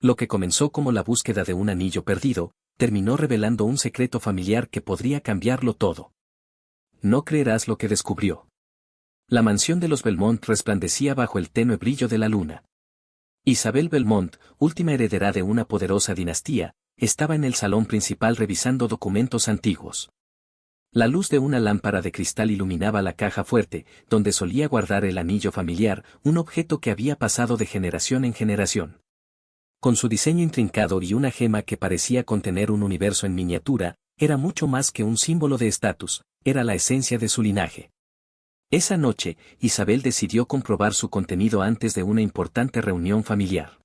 Lo que comenzó como la búsqueda de un anillo perdido, terminó revelando un secreto familiar que podría cambiarlo todo. No creerás lo que descubrió. La mansión de los Belmont resplandecía bajo el tenue brillo de la luna. Isabel Belmont, última heredera de una poderosa dinastía, estaba en el salón principal revisando documentos antiguos. La luz de una lámpara de cristal iluminaba la caja fuerte, donde solía guardar el anillo familiar, un objeto que había pasado de generación en generación. Con su diseño intrincado y una gema que parecía contener un universo en miniatura, era mucho más que un símbolo de estatus, era la esencia de su linaje. Esa noche, Isabel decidió comprobar su contenido antes de una importante reunión familiar.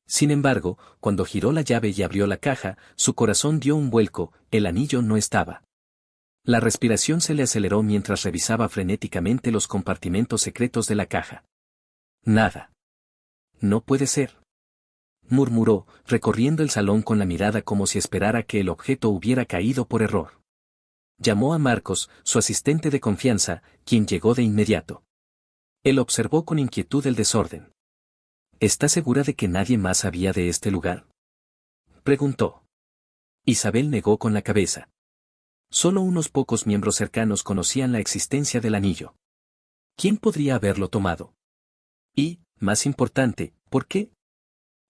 Sin embargo, cuando giró la llave y abrió la caja, su corazón dio un vuelco, el anillo no estaba. La respiración se le aceleró mientras revisaba frenéticamente los compartimentos secretos de la caja. Nada. No puede ser, murmuró, recorriendo el salón con la mirada como si esperara que el objeto hubiera caído por error. Llamó a Marcos, su asistente de confianza, quien llegó de inmediato. Él observó con inquietud el desorden. ¿Está segura de que nadie más sabía de este lugar?, preguntó. Isabel negó con la cabeza. Solo unos pocos miembros cercanos conocían la existencia del anillo. ¿Quién podría haberlo tomado? Y, más importante, ¿por qué?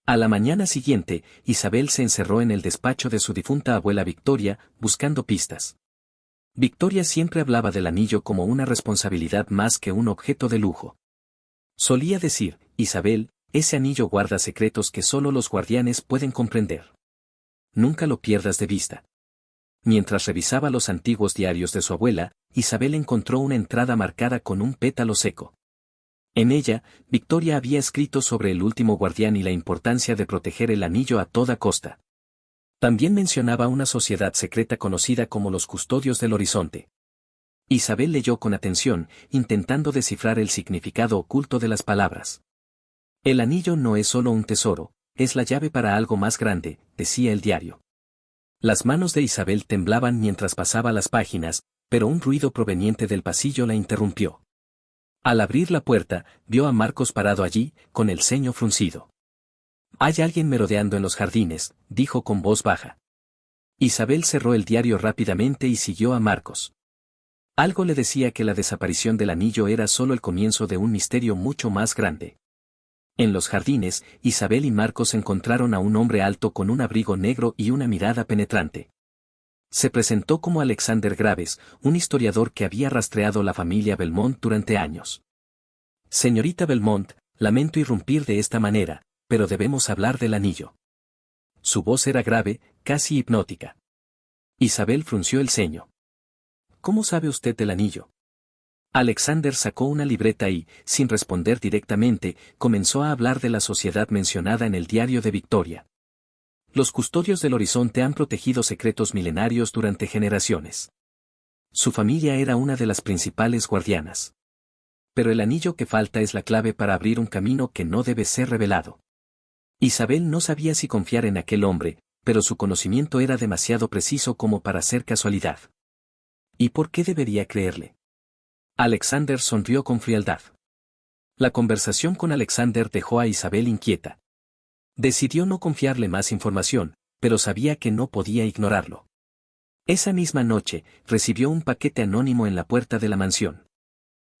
A la mañana siguiente, Isabel se encerró en el despacho de su difunta abuela Victoria, buscando pistas. Victoria siempre hablaba del anillo como una responsabilidad más que un objeto de lujo. Solía decir, Isabel, ese anillo guarda secretos que solo los guardianes pueden comprender. Nunca lo pierdas de vista. Mientras revisaba los antiguos diarios de su abuela, Isabel encontró una entrada marcada con un pétalo seco. En ella, Victoria había escrito sobre el último guardián y la importancia de proteger el anillo a toda costa. También mencionaba una sociedad secreta conocida como los Custodios del Horizonte. Isabel leyó con atención, intentando descifrar el significado oculto de las palabras. El anillo no es solo un tesoro, es la llave para algo más grande, decía el diario. Las manos de Isabel temblaban mientras pasaba las páginas, pero un ruido proveniente del pasillo la interrumpió. Al abrir la puerta, vio a Marcos parado allí, con el ceño fruncido. «Hay alguien merodeando en los jardines», dijo con voz baja. Isabel cerró el diario rápidamente y siguió a Marcos. Algo le decía que la desaparición del anillo era solo el comienzo de un misterio mucho más grande. En los jardines, Isabel y Marcos encontraron a un hombre alto con un abrigo negro y una mirada penetrante. Se presentó como Alexander Graves, un historiador que había rastreado la familia Belmont durante años. «Señorita Belmont, lamento irrumpir de esta manera, pero debemos hablar del anillo». Su voz era grave, casi hipnótica. Isabel frunció el ceño. «¿Cómo sabe usted del anillo?». Alexander sacó una libreta y, sin responder directamente, comenzó a hablar de la sociedad mencionada en el diario de Victoria. Los Custodios del Horizonte han protegido secretos milenarios durante generaciones. Su familia era una de las principales guardianas. Pero el anillo que falta es la clave para abrir un camino que no debe ser revelado. Isabel no sabía si confiar en aquel hombre, pero su conocimiento era demasiado preciso como para ser casualidad. ¿Y por qué debería creerle? Alexander sonrió con frialdad. La conversación con Alexander dejó a Isabel inquieta. Decidió no confiarle más información, pero sabía que no podía ignorarlo. Esa misma noche, recibió un paquete anónimo en la puerta de la mansión.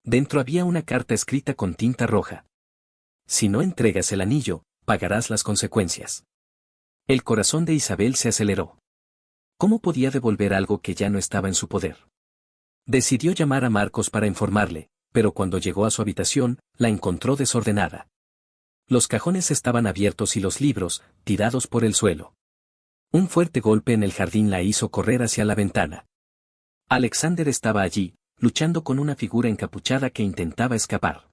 Dentro había una carta escrita con tinta roja. «Si no entregas el anillo, pagarás las consecuencias». El corazón de Isabel se aceleró. ¿Cómo podía devolver algo que ya no estaba en su poder? Decidió llamar a Marcos para informarle, pero cuando llegó a su habitación, la encontró desordenada. Los cajones estaban abiertos y los libros, tirados por el suelo. Un fuerte golpe en el jardín la hizo correr hacia la ventana. Alexander estaba allí, luchando con una figura encapuchada que intentaba escapar.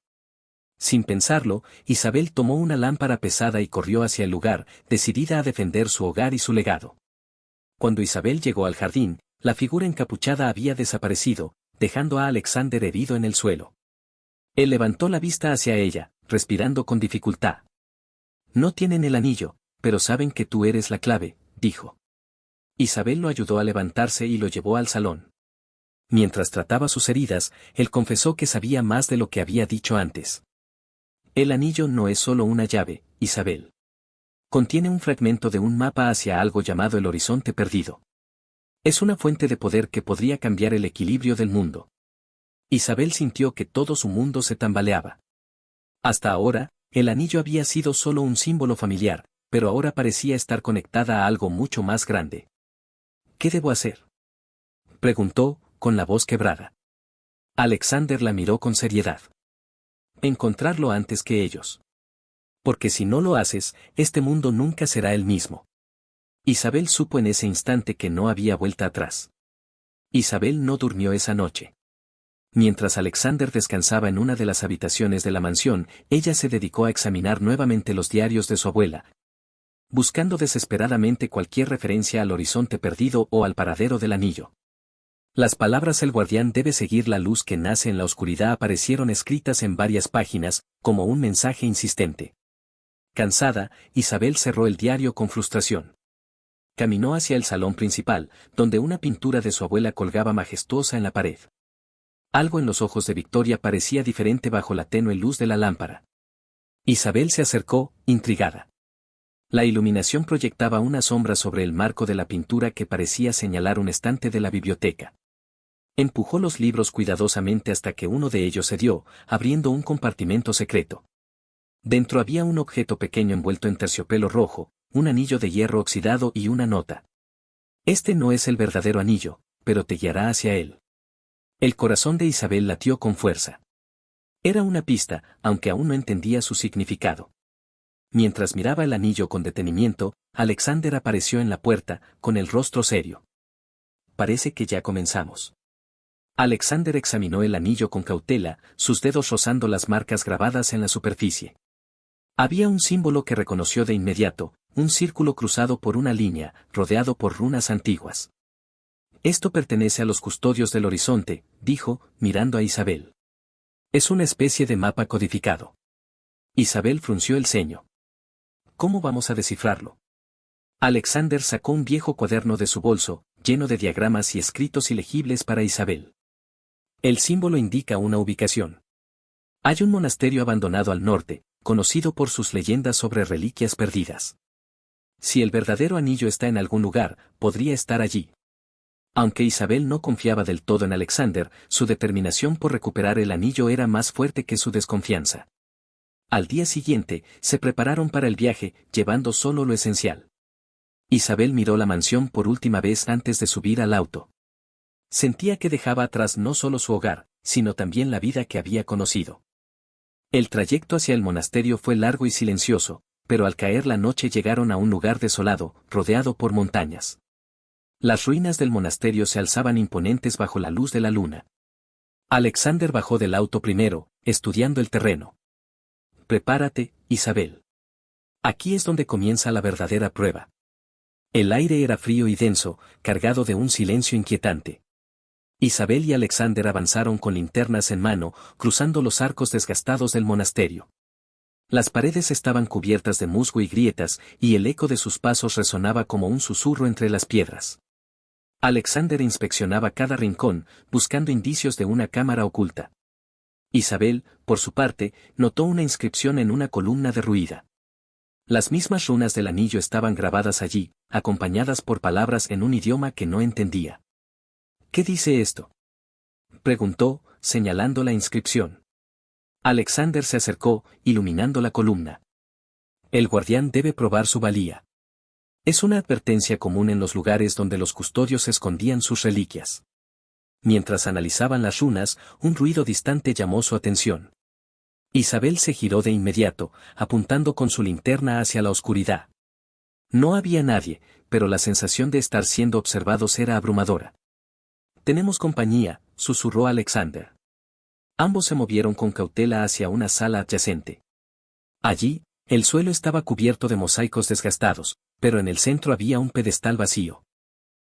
Sin pensarlo, Isabel tomó una lámpara pesada y corrió hacia el lugar, decidida a defender su hogar y su legado. Cuando Isabel llegó al jardín, la figura encapuchada había desaparecido, dejando a Alexander herido en el suelo. Él levantó la vista hacia ella, respirando con dificultad. «No tienen el anillo, pero saben que tú eres la clave», dijo. Isabel lo ayudó a levantarse y lo llevó al salón. Mientras trataba sus heridas, él confesó que sabía más de lo que había dicho antes. «El anillo no es solo una llave, Isabel. Contiene un fragmento de un mapa hacia algo llamado el Horizonte Perdido. Es una fuente de poder que podría cambiar el equilibrio del mundo. Isabel sintió que todo su mundo se tambaleaba. Hasta ahora, el anillo había sido solo un símbolo familiar, pero ahora parecía estar conectada a algo mucho más grande. ¿Qué debo hacer?, preguntó, con la voz quebrada. Alexander la miró con seriedad. Encontrarlo antes que ellos. Porque si no lo haces, este mundo nunca será el mismo. Isabel supo en ese instante que no había vuelta atrás. Isabel no durmió esa noche. Mientras Alexander descansaba en una de las habitaciones de la mansión, ella se dedicó a examinar nuevamente los diarios de su abuela, buscando desesperadamente cualquier referencia al horizonte perdido o al paradero del anillo. Las palabras "el guardián debe seguir la luz que nace en la oscuridad" aparecieron escritas en varias páginas, como un mensaje insistente. Cansada, Isabel cerró el diario con frustración. Caminó hacia el salón principal, donde una pintura de su abuela colgaba majestuosa en la pared. Algo en los ojos de Victoria parecía diferente bajo la tenue luz de la lámpara. Isabel se acercó, intrigada. La iluminación proyectaba una sombra sobre el marco de la pintura que parecía señalar un estante de la biblioteca. Empujó los libros cuidadosamente hasta que uno de ellos cedió, abriendo un compartimento secreto. Dentro había un objeto pequeño envuelto en terciopelo rojo, un anillo de hierro oxidado y una nota. Este no es el verdadero anillo, pero te guiará hacia él. El corazón de Isabel latió con fuerza. Era una pista, aunque aún no entendía su significado. Mientras miraba el anillo con detenimiento, Alexander apareció en la puerta, con el rostro serio. Parece que ya comenzamos. Alexander examinó el anillo con cautela, sus dedos rozando las marcas grabadas en la superficie. Había un símbolo que reconoció de inmediato, un círculo cruzado por una línea, rodeado por runas antiguas. Esto pertenece a los custodios del horizonte, dijo, mirando a Isabel. Es una especie de mapa codificado. Isabel frunció el ceño. ¿Cómo vamos a descifrarlo? Alexander sacó un viejo cuaderno de su bolso, lleno de diagramas y escritos ilegibles para Isabel. El símbolo indica una ubicación. Hay un monasterio abandonado al norte, conocido por sus leyendas sobre reliquias perdidas. Si el verdadero anillo está en algún lugar, podría estar allí. Aunque Isabel no confiaba del todo en Alexander, su determinación por recuperar el anillo era más fuerte que su desconfianza. Al día siguiente, se prepararon para el viaje, llevando solo lo esencial. Isabel miró la mansión por última vez antes de subir al auto. Sentía que dejaba atrás no solo su hogar, sino también la vida que había conocido. El trayecto hacia el monasterio fue largo y silencioso, pero al caer la noche llegaron a un lugar desolado, rodeado por montañas. Las ruinas del monasterio se alzaban imponentes bajo la luz de la luna. Alexander bajó del auto primero, estudiando el terreno. Prepárate, Isabel. Aquí es donde comienza la verdadera prueba. El aire era frío y denso, cargado de un silencio inquietante. Isabel y Alexander avanzaron con linternas en mano, cruzando los arcos desgastados del monasterio. Las paredes estaban cubiertas de musgo y grietas, y el eco de sus pasos resonaba como un susurro entre las piedras. Alexander inspeccionaba cada rincón, buscando indicios de una cámara oculta. Isabel, por su parte, notó una inscripción en una columna derruida. Las mismas runas del anillo estaban grabadas allí, acompañadas por palabras en un idioma que no entendía. ¿Qué dice esto?, preguntó, señalando la inscripción. Alexander se acercó, iluminando la columna. El guardián debe probar su valía. Es una advertencia común en los lugares donde los custodios escondían sus reliquias. Mientras analizaban las runas, un ruido distante llamó su atención. Isabel se giró de inmediato, apuntando con su linterna hacia la oscuridad. No había nadie, pero la sensación de estar siendo observados era abrumadora. «Tenemos compañía», susurró Alexander. Ambos se movieron con cautela hacia una sala adyacente. Allí, el suelo estaba cubierto de mosaicos desgastados, pero en el centro había un pedestal vacío.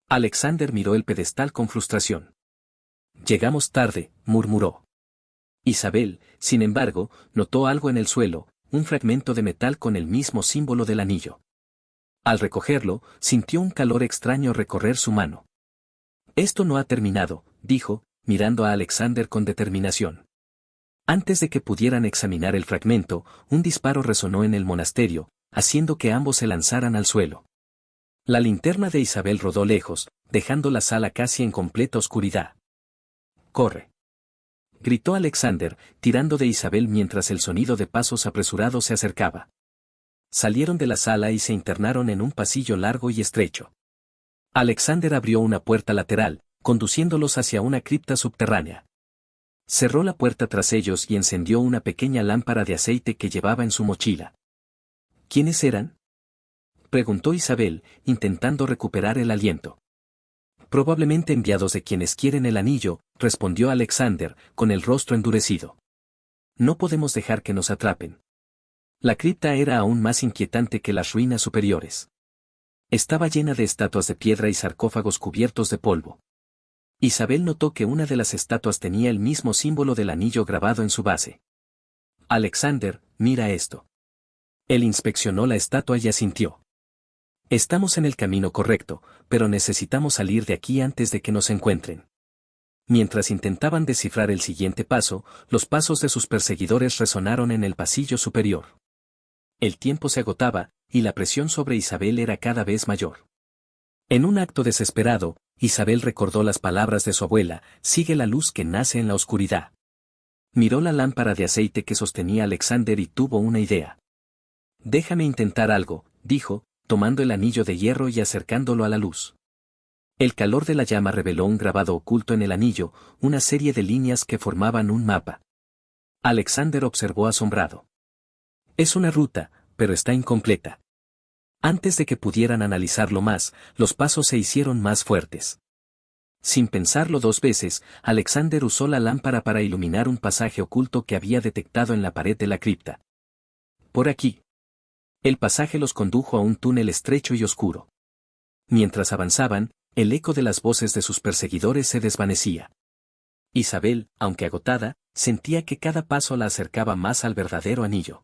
Alexander miró el pedestal con frustración. «Llegamos tarde», murmuró. Isabel, sin embargo, notó algo en el suelo, un fragmento de metal con el mismo símbolo del anillo. Al recogerlo, sintió un calor extraño recorrer su mano. «Esto no ha terminado», dijo, mirando a Alexander con determinación. Antes de que pudieran examinar el fragmento, un disparo resonó en el monasterio, haciendo que ambos se lanzaran al suelo. La linterna de Isabel rodó lejos, dejando la sala casi en completa oscuridad. ¡Corre!, gritó Alexander, tirando de Isabel mientras el sonido de pasos apresurados se acercaba. Salieron de la sala y se internaron en un pasillo largo y estrecho. Alexander abrió una puerta lateral, conduciéndolos hacia una cripta subterránea. Cerró la puerta tras ellos y encendió una pequeña lámpara de aceite que llevaba en su mochila. ¿Quiénes eran?, preguntó Isabel, intentando recuperar el aliento. Probablemente enviados de quienes quieren el anillo, respondió Alexander, con el rostro endurecido. No podemos dejar que nos atrapen. La cripta era aún más inquietante que las ruinas superiores. Estaba llena de estatuas de piedra y sarcófagos cubiertos de polvo. Isabel notó que una de las estatuas tenía el mismo símbolo del anillo grabado en su base. Alexander, mira esto. Él inspeccionó la estatua y asintió. Estamos en el camino correcto, pero necesitamos salir de aquí antes de que nos encuentren. Mientras intentaban descifrar el siguiente paso, los pasos de sus perseguidores resonaron en el pasillo superior. El tiempo se agotaba, y la presión sobre Isabel era cada vez mayor. En un acto desesperado, Isabel recordó las palabras de su abuela: sigue la luz que nace en la oscuridad. Miró la lámpara de aceite que sostenía Alexander y tuvo una idea. Déjame intentar algo, dijo, tomando el anillo de hierro y acercándolo a la luz. El calor de la llama reveló un grabado oculto en el anillo, una serie de líneas que formaban un mapa. Alexander observó asombrado. Es una ruta, pero está incompleta. Antes de que pudieran analizarlo más, los pasos se hicieron más fuertes. Sin pensarlo dos veces, Alexander usó la lámpara para iluminar un pasaje oculto que había detectado en la pared de la cripta. Por aquí. El pasaje los condujo a un túnel estrecho y oscuro. Mientras avanzaban, el eco de las voces de sus perseguidores se desvanecía. Isabel, aunque agotada, sentía que cada paso la acercaba más al verdadero anillo.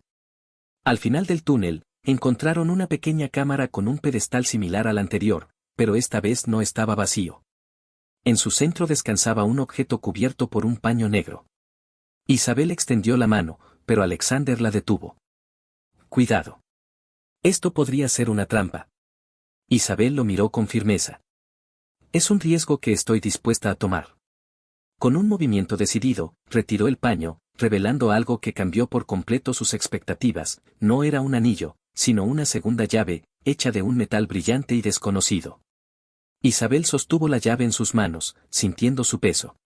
Al final del túnel, encontraron una pequeña cámara con un pedestal similar al anterior, pero esta vez no estaba vacío. En su centro descansaba un objeto cubierto por un paño negro. Isabel extendió la mano, pero Alexander la detuvo. Cuidado. Esto podría ser una trampa. Isabel lo miró con firmeza. Es un riesgo que estoy dispuesta a tomar. Con un movimiento decidido, retiró el paño, revelando algo que cambió por completo sus expectativas. No era un anillo, sino una segunda llave, hecha de un metal brillante y desconocido. Isabel sostuvo la llave en sus manos, sintiendo su peso.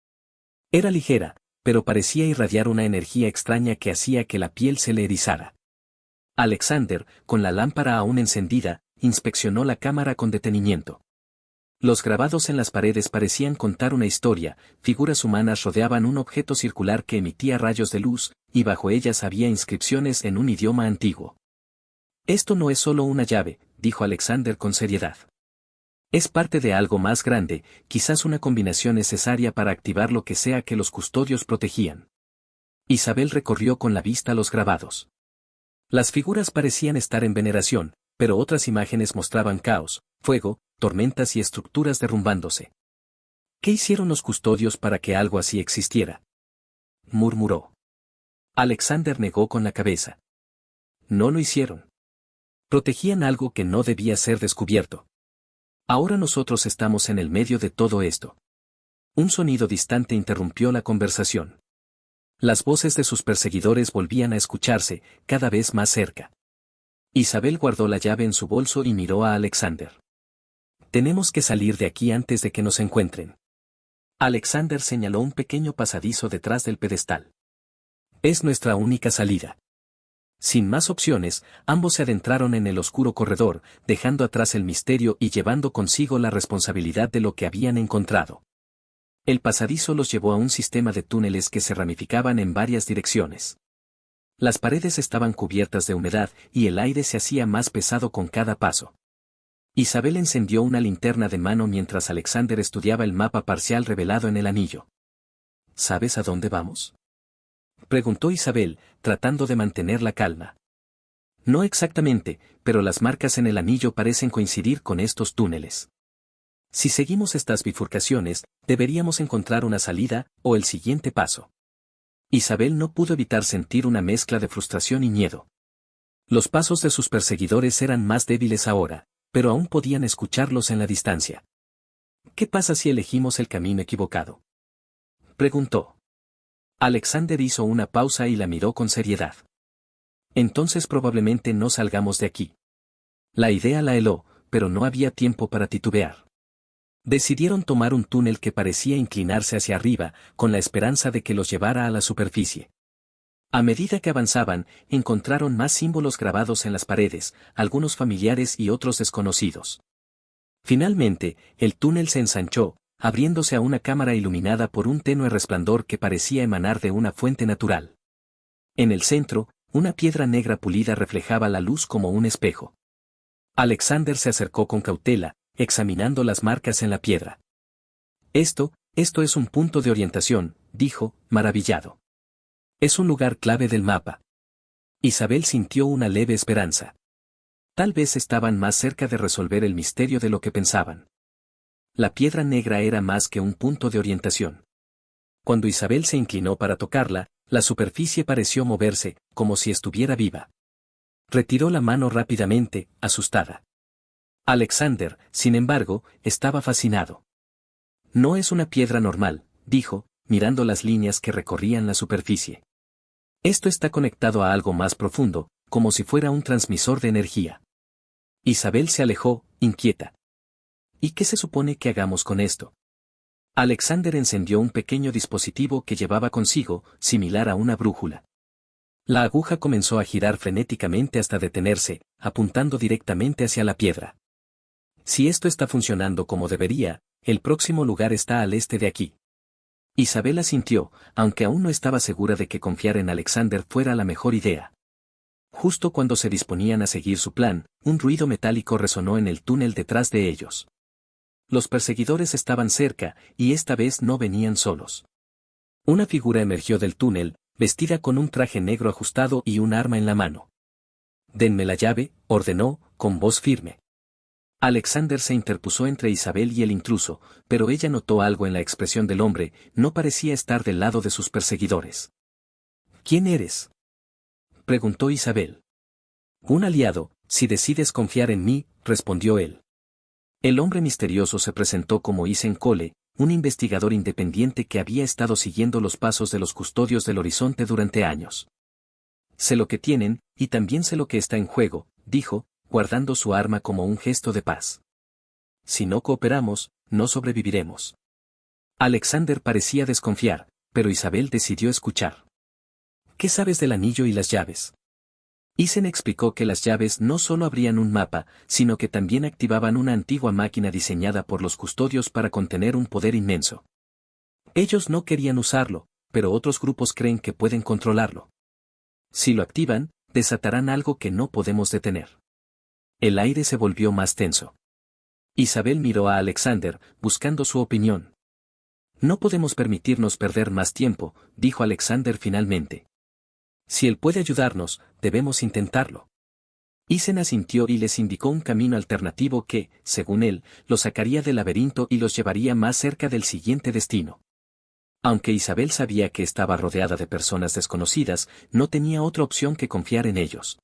Era ligera, pero parecía irradiar una energía extraña que hacía que la piel se le erizara. Alexander, con la lámpara aún encendida, inspeccionó la cámara con detenimiento. Los grabados en las paredes parecían contar una historia: figuras humanas rodeaban un objeto circular que emitía rayos de luz, y bajo ellas había inscripciones en un idioma antiguo. Esto no es solo una llave, dijo Alexander con seriedad. Es parte de algo más grande, quizás una combinación necesaria para activar lo que sea que los custodios protegían. Isabel recorrió con la vista los grabados. Las figuras parecían estar en veneración, pero otras imágenes mostraban caos, fuego, tormentas y estructuras derrumbándose. ¿Qué hicieron los custodios para que algo así existiera?, murmuró. Alexander negó con la cabeza. No lo hicieron. Protegían algo que no debía ser descubierto. Ahora nosotros estamos en el medio de todo esto. Un sonido distante interrumpió la conversación. Las voces de sus perseguidores volvían a escucharse, cada vez más cerca. Isabel guardó la llave en su bolso y miró a Alexander. Tenemos que salir de aquí antes de que nos encuentren. Alexander señaló un pequeño pasadizo detrás del pedestal. Es nuestra única salida. Sin más opciones, ambos se adentraron en el oscuro corredor, dejando atrás el misterio y llevando consigo la responsabilidad de lo que habían encontrado. El pasadizo los llevó a un sistema de túneles que se ramificaban en varias direcciones. Las paredes estaban cubiertas de humedad y el aire se hacía más pesado con cada paso. Isabel encendió una linterna de mano mientras Alexander estudiaba el mapa parcial revelado en el anillo. ¿Sabes a dónde vamos?, preguntó Isabel, tratando de mantener la calma. No exactamente, pero las marcas en el anillo parecen coincidir con estos túneles. Si seguimos estas bifurcaciones, deberíamos encontrar una salida, o el siguiente paso. Isabel no pudo evitar sentir una mezcla de frustración y miedo. Los pasos de sus perseguidores eran más débiles ahora, pero aún podían escucharlos en la distancia. ¿Qué pasa si elegimos el camino equivocado?, preguntó. Alexander hizo una pausa y la miró con seriedad. Entonces probablemente no salgamos de aquí. La idea la heló, pero no había tiempo para titubear. Decidieron tomar un túnel que parecía inclinarse hacia arriba, con la esperanza de que los llevara a la superficie. A medida que avanzaban, encontraron más símbolos grabados en las paredes, algunos familiares y otros desconocidos. Finalmente, el túnel se ensanchó, abriéndose a una cámara iluminada por un tenue resplandor que parecía emanar de una fuente natural. En el centro, una piedra negra pulida reflejaba la luz como un espejo. Alexander se acercó con cautela, examinando las marcas en la piedra. Esto es un punto de orientación, dijo, maravillado. Es un lugar clave del mapa. Isabel sintió una leve esperanza. Tal vez estaban más cerca de resolver el misterio de lo que pensaban. La piedra negra era más que un punto de orientación. Cuando Isabel se inclinó para tocarla, la superficie pareció moverse, como si estuviera viva. Retiró la mano rápidamente, asustada. Alexander, sin embargo, estaba fascinado. No es una piedra normal, dijo, mirando las líneas que recorrían la superficie. Esto está conectado a algo más profundo, como si fuera un transmisor de energía. Isabel se alejó, inquieta. ¿Y qué se supone que hagamos con esto? Alexander encendió un pequeño dispositivo que llevaba consigo, similar a una brújula. La aguja comenzó a girar frenéticamente hasta detenerse, apuntando directamente hacia la piedra. Si esto está funcionando como debería, el próximo lugar está al este de aquí. Isabel asintió, aunque aún no estaba segura de que confiar en Alexander fuera la mejor idea. Justo cuando se disponían a seguir su plan, un ruido metálico resonó en el túnel detrás de ellos. Los perseguidores estaban cerca, y esta vez no venían solos. Una figura emergió del túnel, vestida con un traje negro ajustado y un arma en la mano. «Denme la llave», ordenó, con voz firme. Alexander se interpuso entre Isabel y el intruso, pero ella notó algo en la expresión del hombre, no parecía estar del lado de sus perseguidores. «¿Quién eres?», preguntó Isabel. «Un aliado, si decides confiar en mí», respondió él. El hombre misterioso se presentó como Isen Cole, un investigador independiente que había estado siguiendo los pasos de los custodios del horizonte durante años. «Sé lo que tienen, y también sé lo que está en juego», dijo, guardando su arma como un gesto de paz. «Si no cooperamos, no sobreviviremos». Alexander parecía desconfiar, pero Isabel decidió escuchar. «¿Qué sabes del anillo y las llaves?». Isen explicó que las llaves no solo abrían un mapa, sino que también activaban una antigua máquina diseñada por los custodios para contener un poder inmenso. Ellos no querían usarlo, pero otros grupos creen que pueden controlarlo. Si lo activan, desatarán algo que no podemos detener. El aire se volvió más tenso. Isabel miró a Alexander, buscando su opinión. «No podemos permitirnos perder más tiempo», dijo Alexander finalmente. «Si él puede ayudarnos, debemos intentarlo». Isen asintió y les indicó un camino alternativo que, según él, los sacaría del laberinto y los llevaría más cerca del siguiente destino. Aunque Isabel sabía que estaba rodeada de personas desconocidas, no tenía otra opción que confiar en ellos.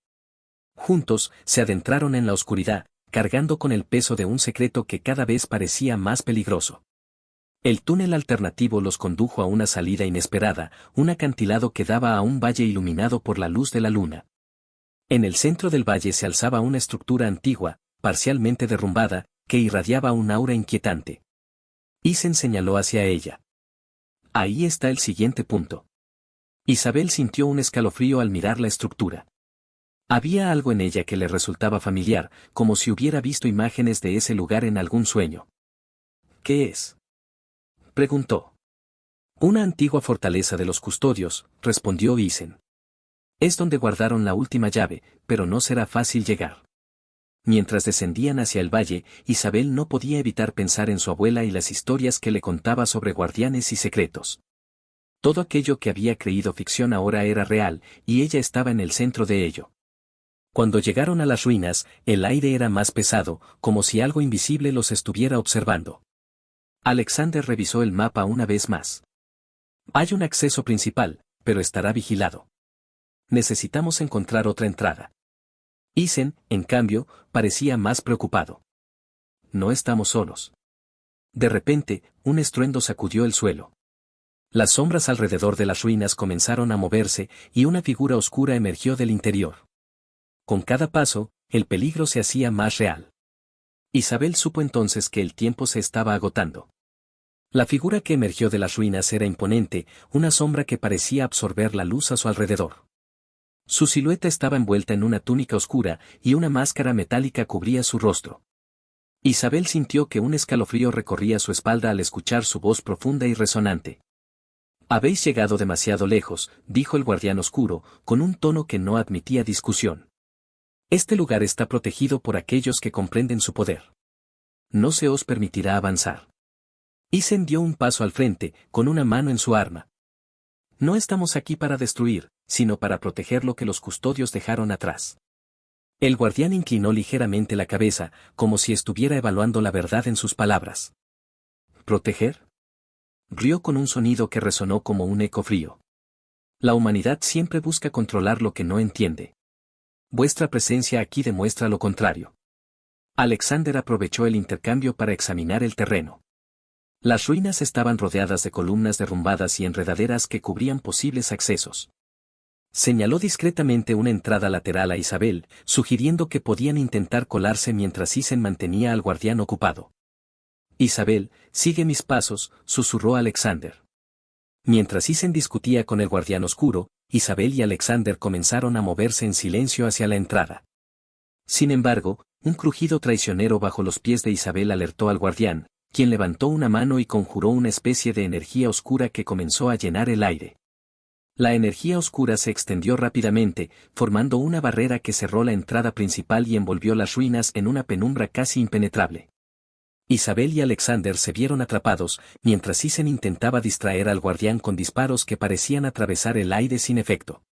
Juntos, se adentraron en la oscuridad, cargando con el peso de un secreto que cada vez parecía más peligroso. El túnel alternativo los condujo a una salida inesperada, un acantilado que daba a un valle iluminado por la luz de la luna. En el centro del valle se alzaba una estructura antigua, parcialmente derrumbada, que irradiaba un aura inquietante. Isen señaló hacia ella. «Ahí está el siguiente punto». Isabel sintió un escalofrío al mirar la estructura. Había algo en ella que le resultaba familiar, como si hubiera visto imágenes de ese lugar en algún sueño. «¿Qué es?», preguntó. «Una antigua fortaleza de los custodios», respondió Isen. «Es donde guardaron la última llave, pero no será fácil llegar». Mientras descendían hacia el valle, Isabel no podía evitar pensar en su abuela y las historias que le contaba sobre guardianes y secretos. Todo aquello que había creído ficción ahora era real, y ella estaba en el centro de ello. Cuando llegaron a las ruinas, el aire era más pesado, como si algo invisible los estuviera observando. Alexander revisó el mapa una vez más. «Hay un acceso principal, pero estará vigilado. Necesitamos encontrar otra entrada». Isen, en cambio, parecía más preocupado. No estamos solos. De repente, un estruendo sacudió el suelo. Las sombras alrededor de las ruinas comenzaron a moverse y una figura oscura emergió del interior. Con cada paso, el peligro se hacía más real. Isabel supo entonces que el tiempo se estaba agotando. La figura que emergió de las ruinas era imponente, una sombra que parecía absorber la luz a su alrededor. Su silueta estaba envuelta en una túnica oscura y una máscara metálica cubría su rostro. Isabel sintió que un escalofrío recorría su espalda al escuchar su voz profunda y resonante. «Habéis llegado demasiado lejos», dijo el guardián oscuro, con un tono que no admitía discusión. «Este lugar está protegido por aquellos que comprenden su poder. No se os permitirá avanzar». Isen dio un paso al frente, con una mano en su arma. «No estamos aquí para destruir, sino para proteger lo que los custodios dejaron atrás». El guardián inclinó ligeramente la cabeza, como si estuviera evaluando la verdad en sus palabras. ¿Proteger? Rió con un sonido que resonó como un eco frío. La humanidad siempre busca controlar lo que no entiende. Vuestra presencia aquí demuestra lo contrario. Alexander aprovechó el intercambio para examinar el terreno. Las ruinas estaban rodeadas de columnas derrumbadas y enredaderas que cubrían posibles accesos. Señaló discretamente una entrada lateral a Isabel, sugiriendo que podían intentar colarse mientras Isen mantenía al guardián ocupado. «Isabel, sigue mis pasos», susurró Alexander. Mientras Isen discutía con el guardián oscuro, Isabel y Alexander comenzaron a moverse en silencio hacia la entrada. Sin embargo, un crujido traicionero bajo los pies de Isabel alertó al guardián, quien levantó una mano y conjuró una especie de energía oscura que comenzó a llenar el aire. La energía oscura se extendió rápidamente, formando una barrera que cerró la entrada principal y envolvió las ruinas en una penumbra casi impenetrable. Isabel y Alexander se vieron atrapados, mientras Isen intentaba distraer al guardián con disparos que parecían atravesar el aire sin efecto.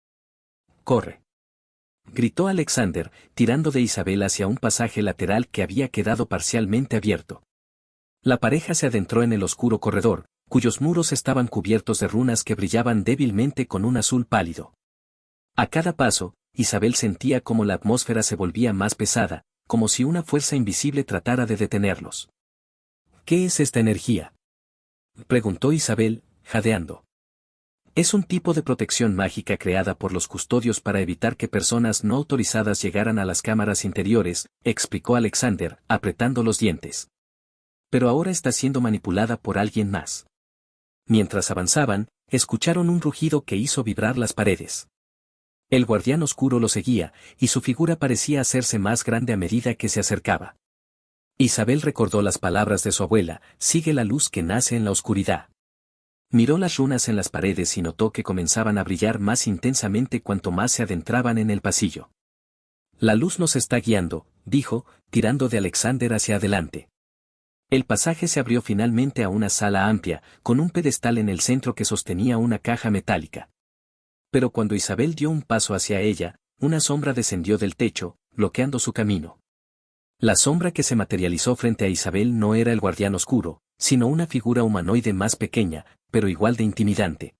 «¡Corre!», gritó Alexander, tirando de Isabel hacia un pasaje lateral que había quedado parcialmente abierto. La pareja se adentró en el oscuro corredor, cuyos muros estaban cubiertos de runas que brillaban débilmente con un azul pálido. A cada paso, Isabel sentía como la atmósfera se volvía más pesada, como si una fuerza invisible tratara de detenerlos. «¿Qué es esta energía?», preguntó Isabel, jadeando. «Es un tipo de protección mágica creada por los custodios para evitar que personas no autorizadas llegaran a las cámaras interiores», explicó Alexander, apretando los dientes. «Pero ahora está siendo manipulada por alguien más». Mientras avanzaban, escucharon un rugido que hizo vibrar las paredes. El guardián oscuro lo seguía, y su figura parecía hacerse más grande a medida que se acercaba. Isabel recordó las palabras de su abuela: «Sigue la luz que nace en la oscuridad». Miró las runas en las paredes y notó que comenzaban a brillar más intensamente cuanto más se adentraban en el pasillo. «La luz nos está guiando», dijo, tirando de Alexander hacia adelante. El pasaje se abrió finalmente a una sala amplia, con un pedestal en el centro que sostenía una caja metálica. Pero cuando Isabel dio un paso hacia ella, una sombra descendió del techo, bloqueando su camino. La sombra que se materializó frente a Isabel no era el guardián oscuro, sino una figura humanoide más pequeña, pero igual de intimidante.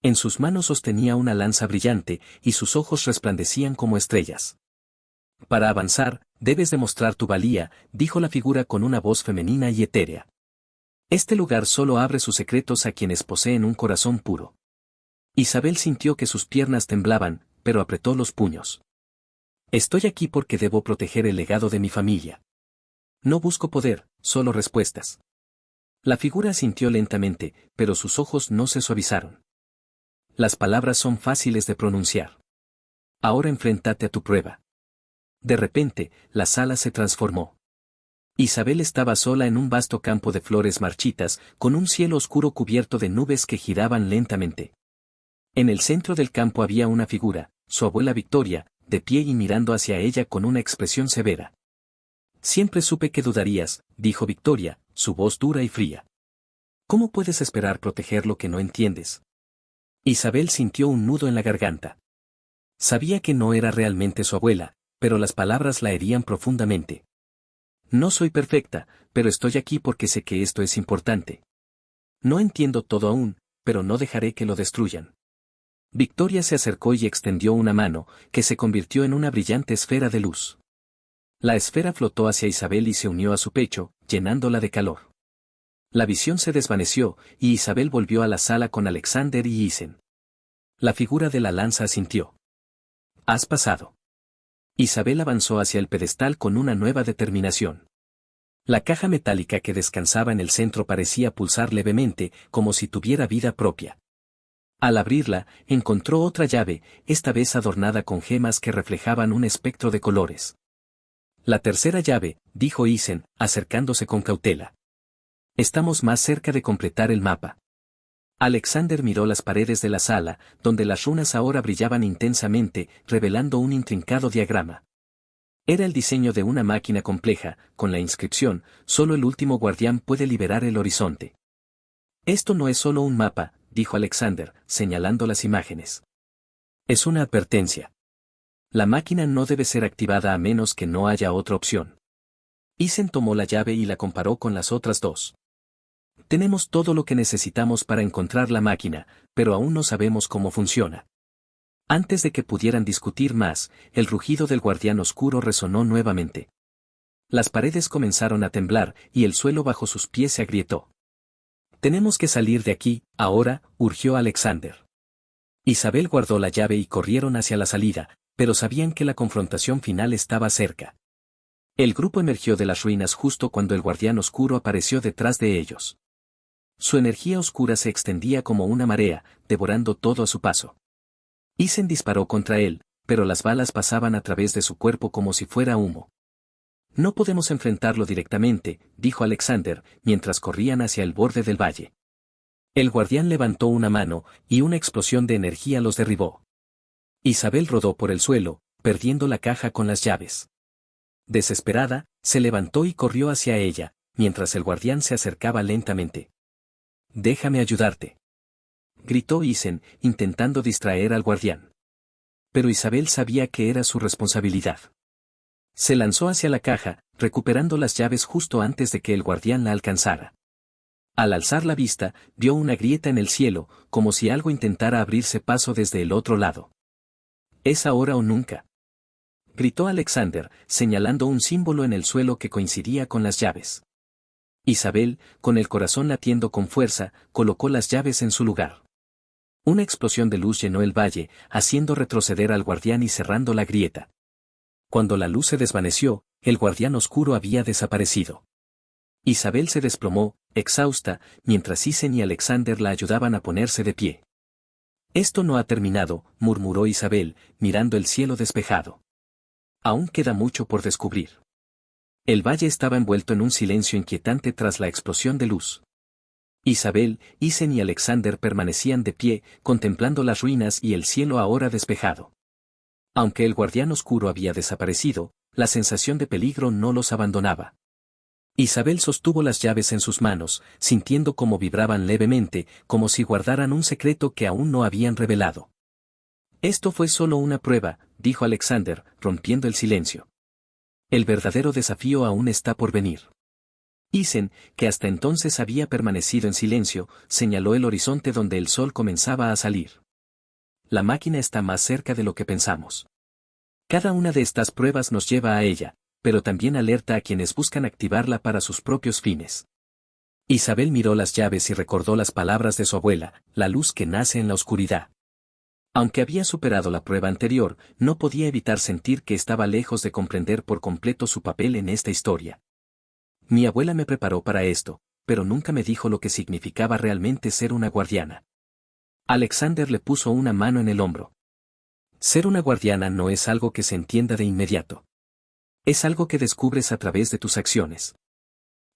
En sus manos sostenía una lanza brillante, y sus ojos resplandecían como estrellas. «Para avanzar, debes demostrar tu valía», dijo la figura con una voz femenina y etérea. «Este lugar solo abre sus secretos a quienes poseen un corazón puro». Isabel sintió que sus piernas temblaban, pero apretó los puños. «Estoy aquí porque debo proteger el legado de mi familia. No busco poder, solo respuestas». La figura asintió lentamente, pero sus ojos no se suavizaron. «Las palabras son fáciles de pronunciar. Ahora enfréntate a tu prueba». De repente, la sala se transformó. Isabel estaba sola en un vasto campo de flores marchitas, con un cielo oscuro cubierto de nubes que giraban lentamente. En el centro del campo había una figura, su abuela Victoria, de pie y mirando hacia ella con una expresión severa. «Siempre supe que dudarías», dijo Victoria, su voz dura y fría. «¿Cómo puedes esperar proteger lo que no entiendes?». Isabel sintió un nudo en la garganta. Sabía que no era realmente su abuela, pero las palabras la herían profundamente. «No soy perfecta, pero estoy aquí porque sé que esto es importante. No entiendo todo aún, pero no dejaré que lo destruyan». Victoria se acercó y extendió una mano, que se convirtió en una brillante esfera de luz. La esfera flotó hacia Isabel y se unió a su pecho, llenándola de calor. La visión se desvaneció, y Isabel volvió a la sala con Alexander y Isen. La figura de la lanza asintió. «Has pasado». Isabel avanzó hacia el pedestal con una nueva determinación. La caja metálica que descansaba en el centro parecía pulsar levemente, como si tuviera vida propia. Al abrirla, encontró otra llave, esta vez adornada con gemas que reflejaban un espectro de colores. «La tercera llave», dijo Isen, acercándose con cautela. «Estamos más cerca de completar el mapa». Alexander miró las paredes de la sala, donde las runas ahora brillaban intensamente, revelando un intrincado diagrama. Era el diseño de una máquina compleja, con la inscripción: «Solo el último guardián puede liberar el horizonte». «Esto no es solo un mapa», dijo Alexander, señalando las imágenes. «Es una advertencia. La máquina no debe ser activada a menos que no haya otra opción». Isen tomó la llave y la comparó con las otras dos. «Tenemos todo lo que necesitamos para encontrar la máquina, pero aún no sabemos cómo funciona». Antes de que pudieran discutir más, el rugido del guardián oscuro resonó nuevamente. Las paredes comenzaron a temblar, y el suelo bajo sus pies se agrietó. «Tenemos que salir de aquí, ahora», urgió Alexander. Isabel guardó la llave y corrieron hacia la salida, pero sabían que la confrontación final estaba cerca. El grupo emergió de las ruinas justo cuando el guardián oscuro apareció detrás de ellos. Su energía oscura se extendía como una marea, devorando todo a su paso. Isen disparó contra él, pero las balas pasaban a través de su cuerpo como si fuera humo. «No podemos enfrentarlo directamente», dijo Alexander, mientras corrían hacia el borde del valle. El guardián levantó una mano, y una explosión de energía los derribó. Isabel rodó por el suelo, perdiendo la caja con las llaves. Desesperada, se levantó y corrió hacia ella, mientras el guardián se acercaba lentamente. «Déjame ayudarte», gritó Isen, intentando distraer al guardián. Pero Isabel sabía que era su responsabilidad. Se lanzó hacia la caja, recuperando las llaves justo antes de que el guardián la alcanzara. Al alzar la vista, vio una grieta en el cielo, como si algo intentara abrirse paso desde el otro lado. «Es ahora o nunca», gritó Alexander, señalando un símbolo en el suelo que coincidía con las llaves. Isabel, con el corazón latiendo con fuerza, colocó las llaves en su lugar. Una explosión de luz llenó el valle, haciendo retroceder al guardián y cerrando la grieta. Cuando la luz se desvaneció, el guardián oscuro había desaparecido. Isabel se desplomó, exhausta, mientras Isen y Alexander la ayudaban a ponerse de pie. «Esto no ha terminado», murmuró Isabel, mirando el cielo despejado. «Aún queda mucho por descubrir». El valle estaba envuelto en un silencio inquietante tras la explosión de luz. Isabel, Isen y Alexander permanecían de pie, contemplando las ruinas y el cielo ahora despejado. Aunque el guardián oscuro había desaparecido, la sensación de peligro no los abandonaba. Isabel sostuvo las llaves en sus manos, sintiendo cómo vibraban levemente, como si guardaran un secreto que aún no habían revelado. «Esto fue solo una prueba», dijo Alexander, rompiendo el silencio. «El verdadero desafío aún está por venir». Isen, que hasta entonces había permanecido en silencio, señaló el horizonte donde el sol comenzaba a salir. «La máquina está más cerca de lo que pensamos. Cada una de estas pruebas nos lleva a ella, pero también alerta a quienes buscan activarla para sus propios fines». Isabel miró las llaves y recordó las palabras de su abuela: «La luz que nace en la oscuridad». Aunque había superado la prueba anterior, no podía evitar sentir que estaba lejos de comprender por completo su papel en esta historia. «Mi abuela me preparó para esto, pero nunca me dijo lo que significaba realmente ser una guardiana». Alexander le puso una mano en el hombro. «Ser una guardiana no es algo que se entienda de inmediato. Es algo que descubres a través de tus acciones».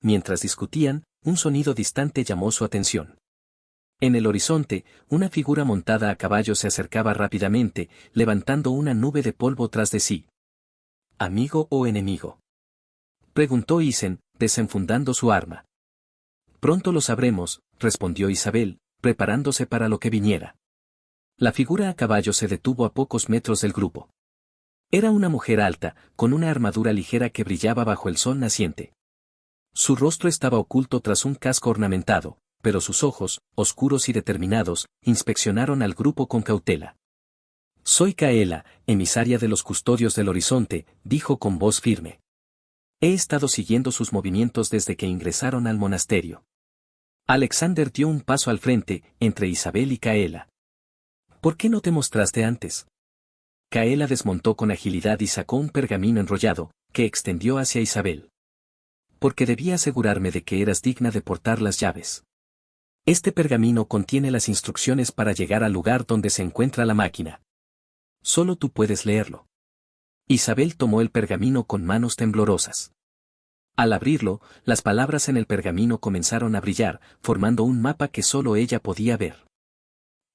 Mientras discutían, un sonido distante llamó su atención. En el horizonte, una figura montada a caballo se acercaba rápidamente, levantando una nube de polvo tras de sí. «¿Amigo o enemigo?», preguntó Isen, desenfundando su arma. «Pronto lo sabremos», respondió Isabel, preparándose para lo que viniera. La figura a caballo se detuvo a pocos metros del grupo. Era una mujer alta, con una armadura ligera que brillaba bajo el sol naciente. Su rostro estaba oculto tras un casco ornamentado, pero sus ojos, oscuros y determinados, inspeccionaron al grupo con cautela. Soy Kaela, emisaria de los custodios del horizonte, dijo con voz firme. He estado siguiendo sus movimientos desde que ingresaron al monasterio. Alexander dio un paso al frente, entre Isabel y Kaela. ¿Por qué no te mostraste antes? Kaela desmontó con agilidad y sacó un pergamino enrollado, que extendió hacia Isabel. Porque debía asegurarme de que eras digna de portar las llaves. Este pergamino contiene las instrucciones para llegar al lugar donde se encuentra la máquina. Solo tú puedes leerlo. Isabel tomó el pergamino con manos temblorosas. Al abrirlo, las palabras en el pergamino comenzaron a brillar, formando un mapa que solo ella podía ver.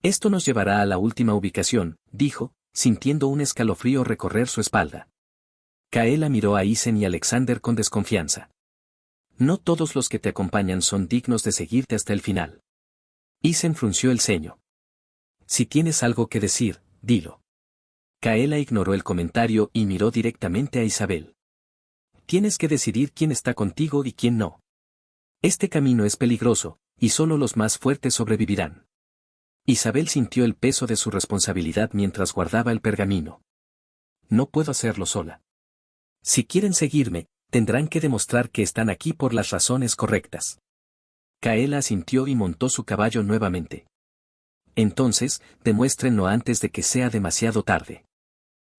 Esto nos llevará a la última ubicación, dijo, sintiendo un escalofrío recorrer su espalda. Kaela miró a Isen y Alexander con desconfianza. No todos los que te acompañan son dignos de seguirte hasta el final. Isen frunció el ceño. Si tienes algo que decir, dilo. Kaela ignoró el comentario y miró directamente a Isabel. Tienes que decidir quién está contigo y quién no. Este camino es peligroso, y solo los más fuertes sobrevivirán. Isabel sintió el peso de su responsabilidad mientras guardaba el pergamino. No puedo hacerlo sola. Si quieren seguirme, tendrán que demostrar que están aquí por las razones correctas. Kaela asintió y montó su caballo nuevamente. Entonces, demuéstrenlo antes de que sea demasiado tarde.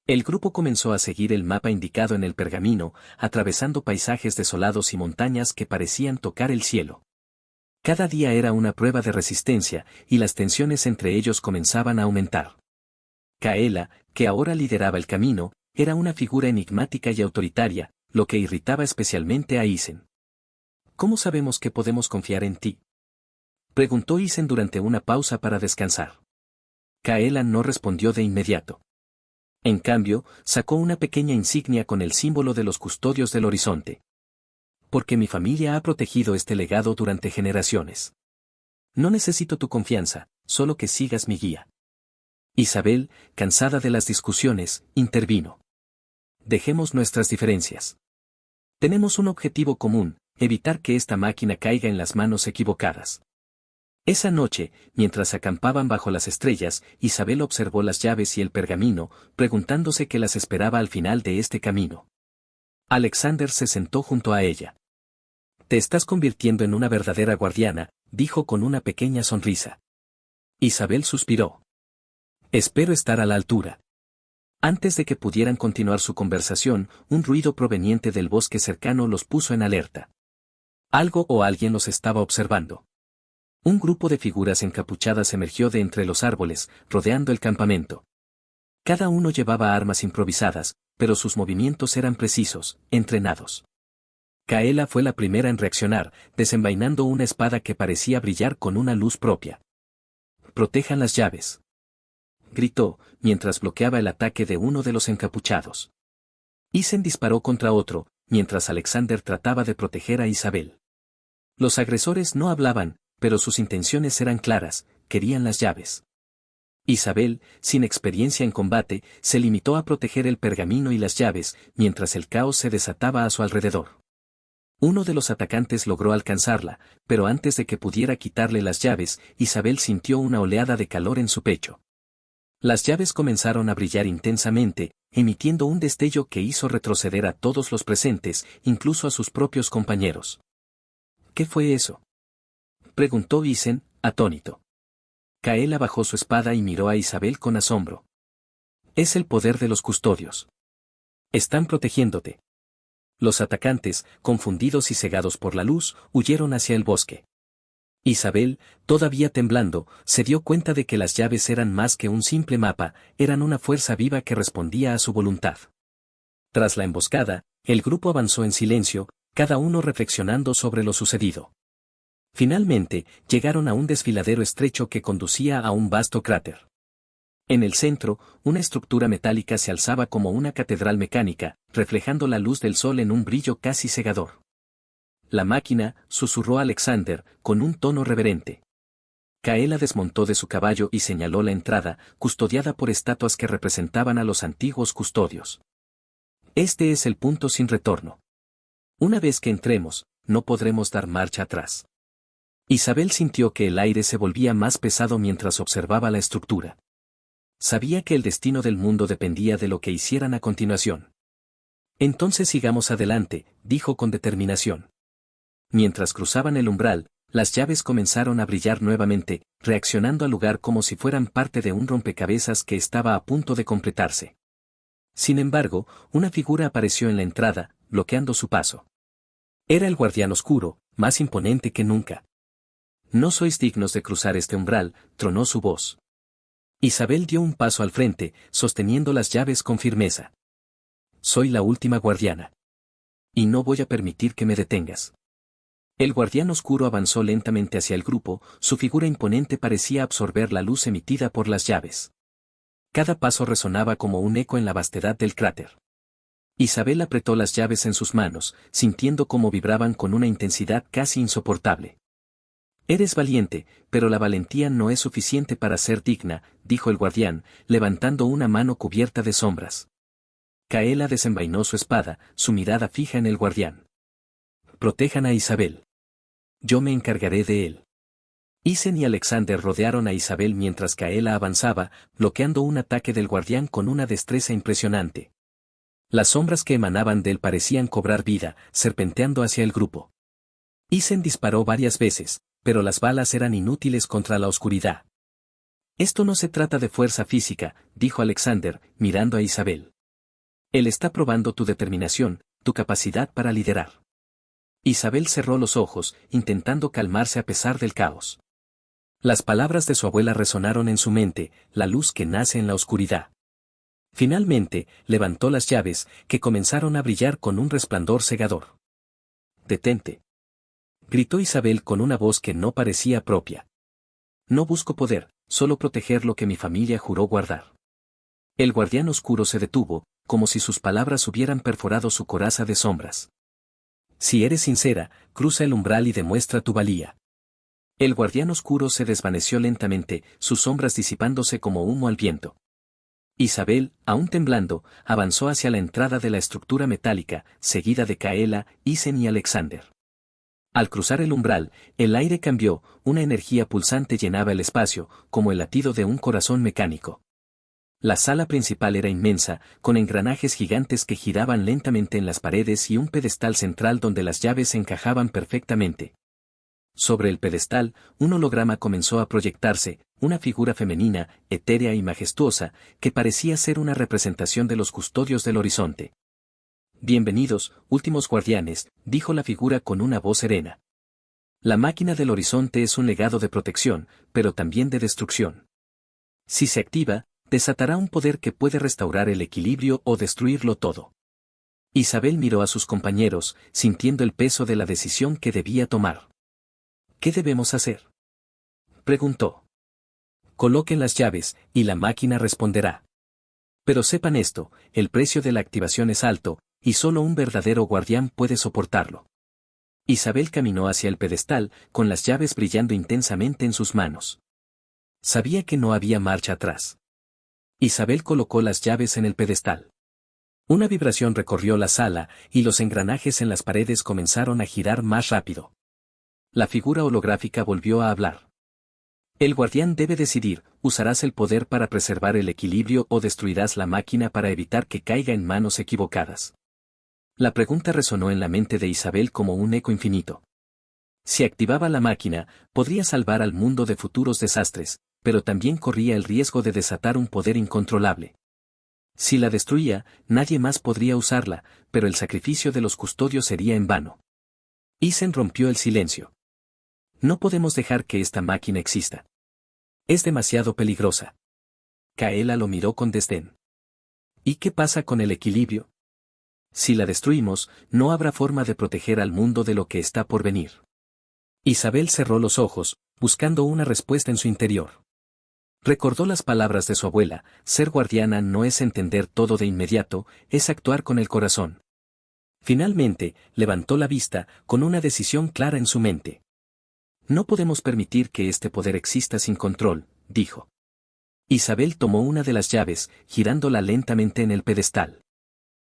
El grupo comenzó a seguir el mapa indicado en el pergamino, atravesando paisajes desolados y montañas que parecían tocar el cielo. Cada día era una prueba de resistencia, y las tensiones entre ellos comenzaban a aumentar. Kaela, que ahora lideraba el camino, era una figura enigmática y autoritaria, lo que irritaba especialmente a Isen. ¿Cómo sabemos que podemos confiar en ti?, preguntó Isen durante una pausa para descansar. Kaela no respondió de inmediato. En cambio, sacó una pequeña insignia con el símbolo de los custodios del horizonte. Porque mi familia ha protegido este legado durante generaciones. No necesito tu confianza, solo que sigas mi guía. Isabel, cansada de las discusiones, intervino. Dejemos nuestras diferencias. Tenemos un objetivo común, evitar que esta máquina caiga en las manos equivocadas. Esa noche, mientras acampaban bajo las estrellas, Isabel observó las llaves y el pergamino, preguntándose qué las esperaba al final de este camino. Alexander se sentó junto a ella. Te estás convirtiendo en una verdadera guardiana, dijo con una pequeña sonrisa. Isabel suspiró. Espero estar a la altura. Antes de que pudieran continuar su conversación, un ruido proveniente del bosque cercano los puso en alerta. Algo o alguien los estaba observando. Un grupo de figuras encapuchadas emergió de entre los árboles, rodeando el campamento. Cada uno llevaba armas improvisadas, pero sus movimientos eran precisos, entrenados. Kaela fue la primera en reaccionar, desenvainando una espada que parecía brillar con una luz propia. «Protejan las llaves», gritó, mientras bloqueaba el ataque de uno de los encapuchados. Isen disparó contra otro, mientras Alexander trataba de proteger a Isabel. Los agresores no hablaban, pero sus intenciones eran claras, querían las llaves. Isabel, sin experiencia en combate, se limitó a proteger el pergamino y las llaves, mientras el caos se desataba a su alrededor. Uno de los atacantes logró alcanzarla, pero antes de que pudiera quitarle las llaves, Isabel sintió una oleada de calor en su pecho. Las llaves comenzaron a brillar intensamente, emitiendo un destello que hizo retroceder a todos los presentes, incluso a sus propios compañeros. ¿Qué fue eso?, preguntó Isen, atónito. Kaela bajó su espada y miró a Isabel con asombro. Es el poder de los custodios. Están protegiéndote. Los atacantes, confundidos y cegados por la luz, huyeron hacia el bosque. Isabel, todavía temblando, se dio cuenta de que las llaves eran más que un simple mapa, eran una fuerza viva que respondía a su voluntad. Tras la emboscada, el grupo avanzó en silencio, cada uno reflexionando sobre lo sucedido. Finalmente, llegaron a un desfiladero estrecho que conducía a un vasto cráter. En el centro, una estructura metálica se alzaba como una catedral mecánica, reflejando la luz del sol en un brillo casi cegador. La máquina, susurró Alexander, con un tono reverente. Kaela desmontó de su caballo y señaló la entrada, custodiada por estatuas que representaban a los antiguos custodios. Este es el punto sin retorno. Una vez que entremos, no podremos dar marcha atrás. Isabel sintió que el aire se volvía más pesado mientras observaba la estructura. Sabía que el destino del mundo dependía de lo que hicieran a continuación. Entonces sigamos adelante, dijo con determinación. Mientras cruzaban el umbral, las llaves comenzaron a brillar nuevamente, reaccionando al lugar como si fueran parte de un rompecabezas que estaba a punto de completarse. Sin embargo, una figura apareció en la entrada, bloqueando su paso. Era el guardián oscuro, más imponente que nunca. «No sois dignos de cruzar este umbral», tronó su voz. Isabel dio un paso al frente, sosteniendo las llaves con firmeza. «Soy la última guardiana. Y no voy a permitir que me detengas». El guardián oscuro avanzó lentamente hacia el grupo, su figura imponente parecía absorber la luz emitida por las llaves. Cada paso resonaba como un eco en la vastedad del cráter. Isabel apretó las llaves en sus manos, sintiendo cómo vibraban con una intensidad casi insoportable. «Eres valiente, pero la valentía no es suficiente para ser digna», dijo el guardián, levantando una mano cubierta de sombras. Kaela desenvainó su espada, su mirada fija en el guardián. «Protejan a Isabel. Yo me encargaré de él». Isen y Alexander rodearon a Isabel mientras Kaela avanzaba, bloqueando un ataque del guardián con una destreza impresionante. Las sombras que emanaban de él parecían cobrar vida, serpenteando hacia el grupo. Isen disparó varias veces, pero las balas eran inútiles contra la oscuridad. «Esto no se trata de fuerza física», dijo Alexander, mirando a Isabel. «Él está probando tu determinación, tu capacidad para liderar». Isabel cerró los ojos, intentando calmarse a pesar del caos. Las palabras de su abuela resonaron en su mente, la luz que nace en la oscuridad. Finalmente, levantó las llaves, que comenzaron a brillar con un resplandor cegador. «Detente», gritó Isabel con una voz que no parecía propia. «No busco poder, solo proteger lo que mi familia juró guardar». El guardián oscuro se detuvo, como si sus palabras hubieran perforado su coraza de sombras. «Si eres sincera, cruza el umbral y demuestra tu valía». El guardián oscuro se desvaneció lentamente, sus sombras disipándose como humo al viento. Isabel, aún temblando, avanzó hacia la entrada de la estructura metálica, seguida de Kaela, Isen y Alexander. Al cruzar el umbral, el aire cambió, una energía pulsante llenaba el espacio, como el latido de un corazón mecánico. La sala principal era inmensa, con engranajes gigantes que giraban lentamente en las paredes y un pedestal central donde las llaves encajaban perfectamente. Sobre el pedestal, un holograma comenzó a proyectarse, una figura femenina, etérea y majestuosa, que parecía ser una representación de los custodios del horizonte. «Bienvenidos, últimos guardianes», dijo la figura con una voz serena. «La máquina del horizonte es un legado de protección, pero también de destrucción. Si se activa, desatará un poder que puede restaurar el equilibrio o destruirlo todo». Isabel miró a sus compañeros, sintiendo el peso de la decisión que debía tomar. «¿Qué debemos hacer?», preguntó. «Coloquen las llaves, y la máquina responderá. Pero sepan esto, el precio de la activación es alto, y solo un verdadero guardián puede soportarlo». Isabel caminó hacia el pedestal, con las llaves brillando intensamente en sus manos. Sabía que no había marcha atrás. Isabel colocó las llaves en el pedestal. Una vibración recorrió la sala, y los engranajes en las paredes comenzaron a girar más rápido. La figura holográfica volvió a hablar. «El guardián debe decidir, ¿usarás el poder para preservar el equilibrio o destruirás la máquina para evitar que caiga en manos equivocadas?». La pregunta resonó en la mente de Isabel como un eco infinito. Si activaba la máquina, podría salvar al mundo de futuros desastres, pero también corría el riesgo de desatar un poder incontrolable. Si la destruía, nadie más podría usarla, pero el sacrificio de los custodios sería en vano. Isen rompió el silencio. «No podemos dejar que esta máquina exista. Es demasiado peligrosa». Kaela lo miró con desdén. «¿Y qué pasa con el equilibrio? Si la destruimos, no habrá forma de proteger al mundo de lo que está por venir». Isabel cerró los ojos, buscando una respuesta en su interior. Recordó las palabras de su abuela: ser guardiana no es entender todo de inmediato, es actuar con el corazón. Finalmente, levantó la vista, con una decisión clara en su mente. «No podemos permitir que este poder exista sin control», dijo. Isabel tomó una de las llaves, girándola lentamente en el pedestal.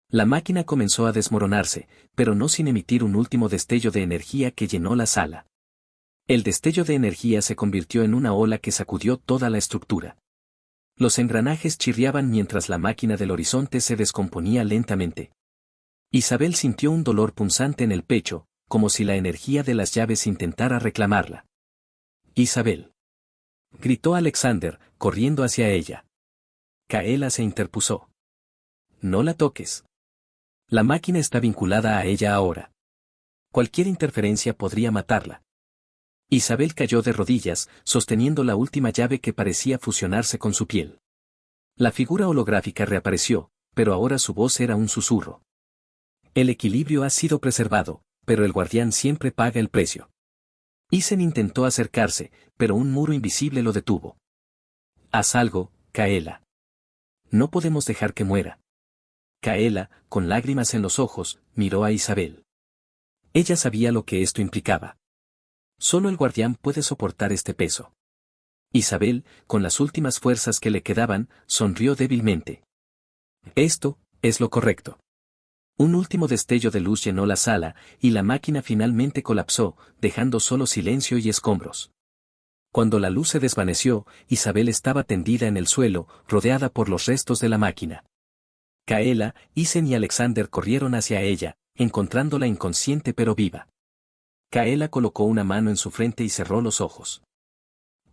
La máquina comenzó a desmoronarse, pero no sin emitir un último destello de energía que llenó la sala. El destello de energía se convirtió en una ola que sacudió toda la estructura. Los engranajes chirriaban mientras la máquina del horizonte se descomponía lentamente. Isabel sintió un dolor punzante en el pecho, como si la energía de las llaves intentara reclamarla. «Isabel», gritó Alexander, corriendo hacia ella. Kaela se interpuso. «No la toques. La máquina está vinculada a ella ahora. Cualquier interferencia podría matarla». Isabel cayó de rodillas, sosteniendo la última llave que parecía fusionarse con su piel. La figura holográfica reapareció, pero ahora su voz era un susurro. «El equilibrio ha sido preservado, pero el guardián siempre paga el precio». Isen intentó acercarse, pero un muro invisible lo detuvo. «Haz algo, Kaela. No podemos dejar que muera». Kaela, con lágrimas en los ojos, miró a Isabel. Ella sabía lo que esto implicaba. Solo el guardián puede soportar este peso. Isabel, con las últimas fuerzas que le quedaban, sonrió débilmente. «Esto es lo correcto». Un último destello de luz llenó la sala, y la máquina finalmente colapsó, dejando solo silencio y escombros. Cuando la luz se desvaneció, Isabel estaba tendida en el suelo, rodeada por los restos de la máquina. Kaela, Isen y Alexander corrieron hacia ella, encontrándola inconsciente pero viva. Kaela colocó una mano en su frente y cerró los ojos.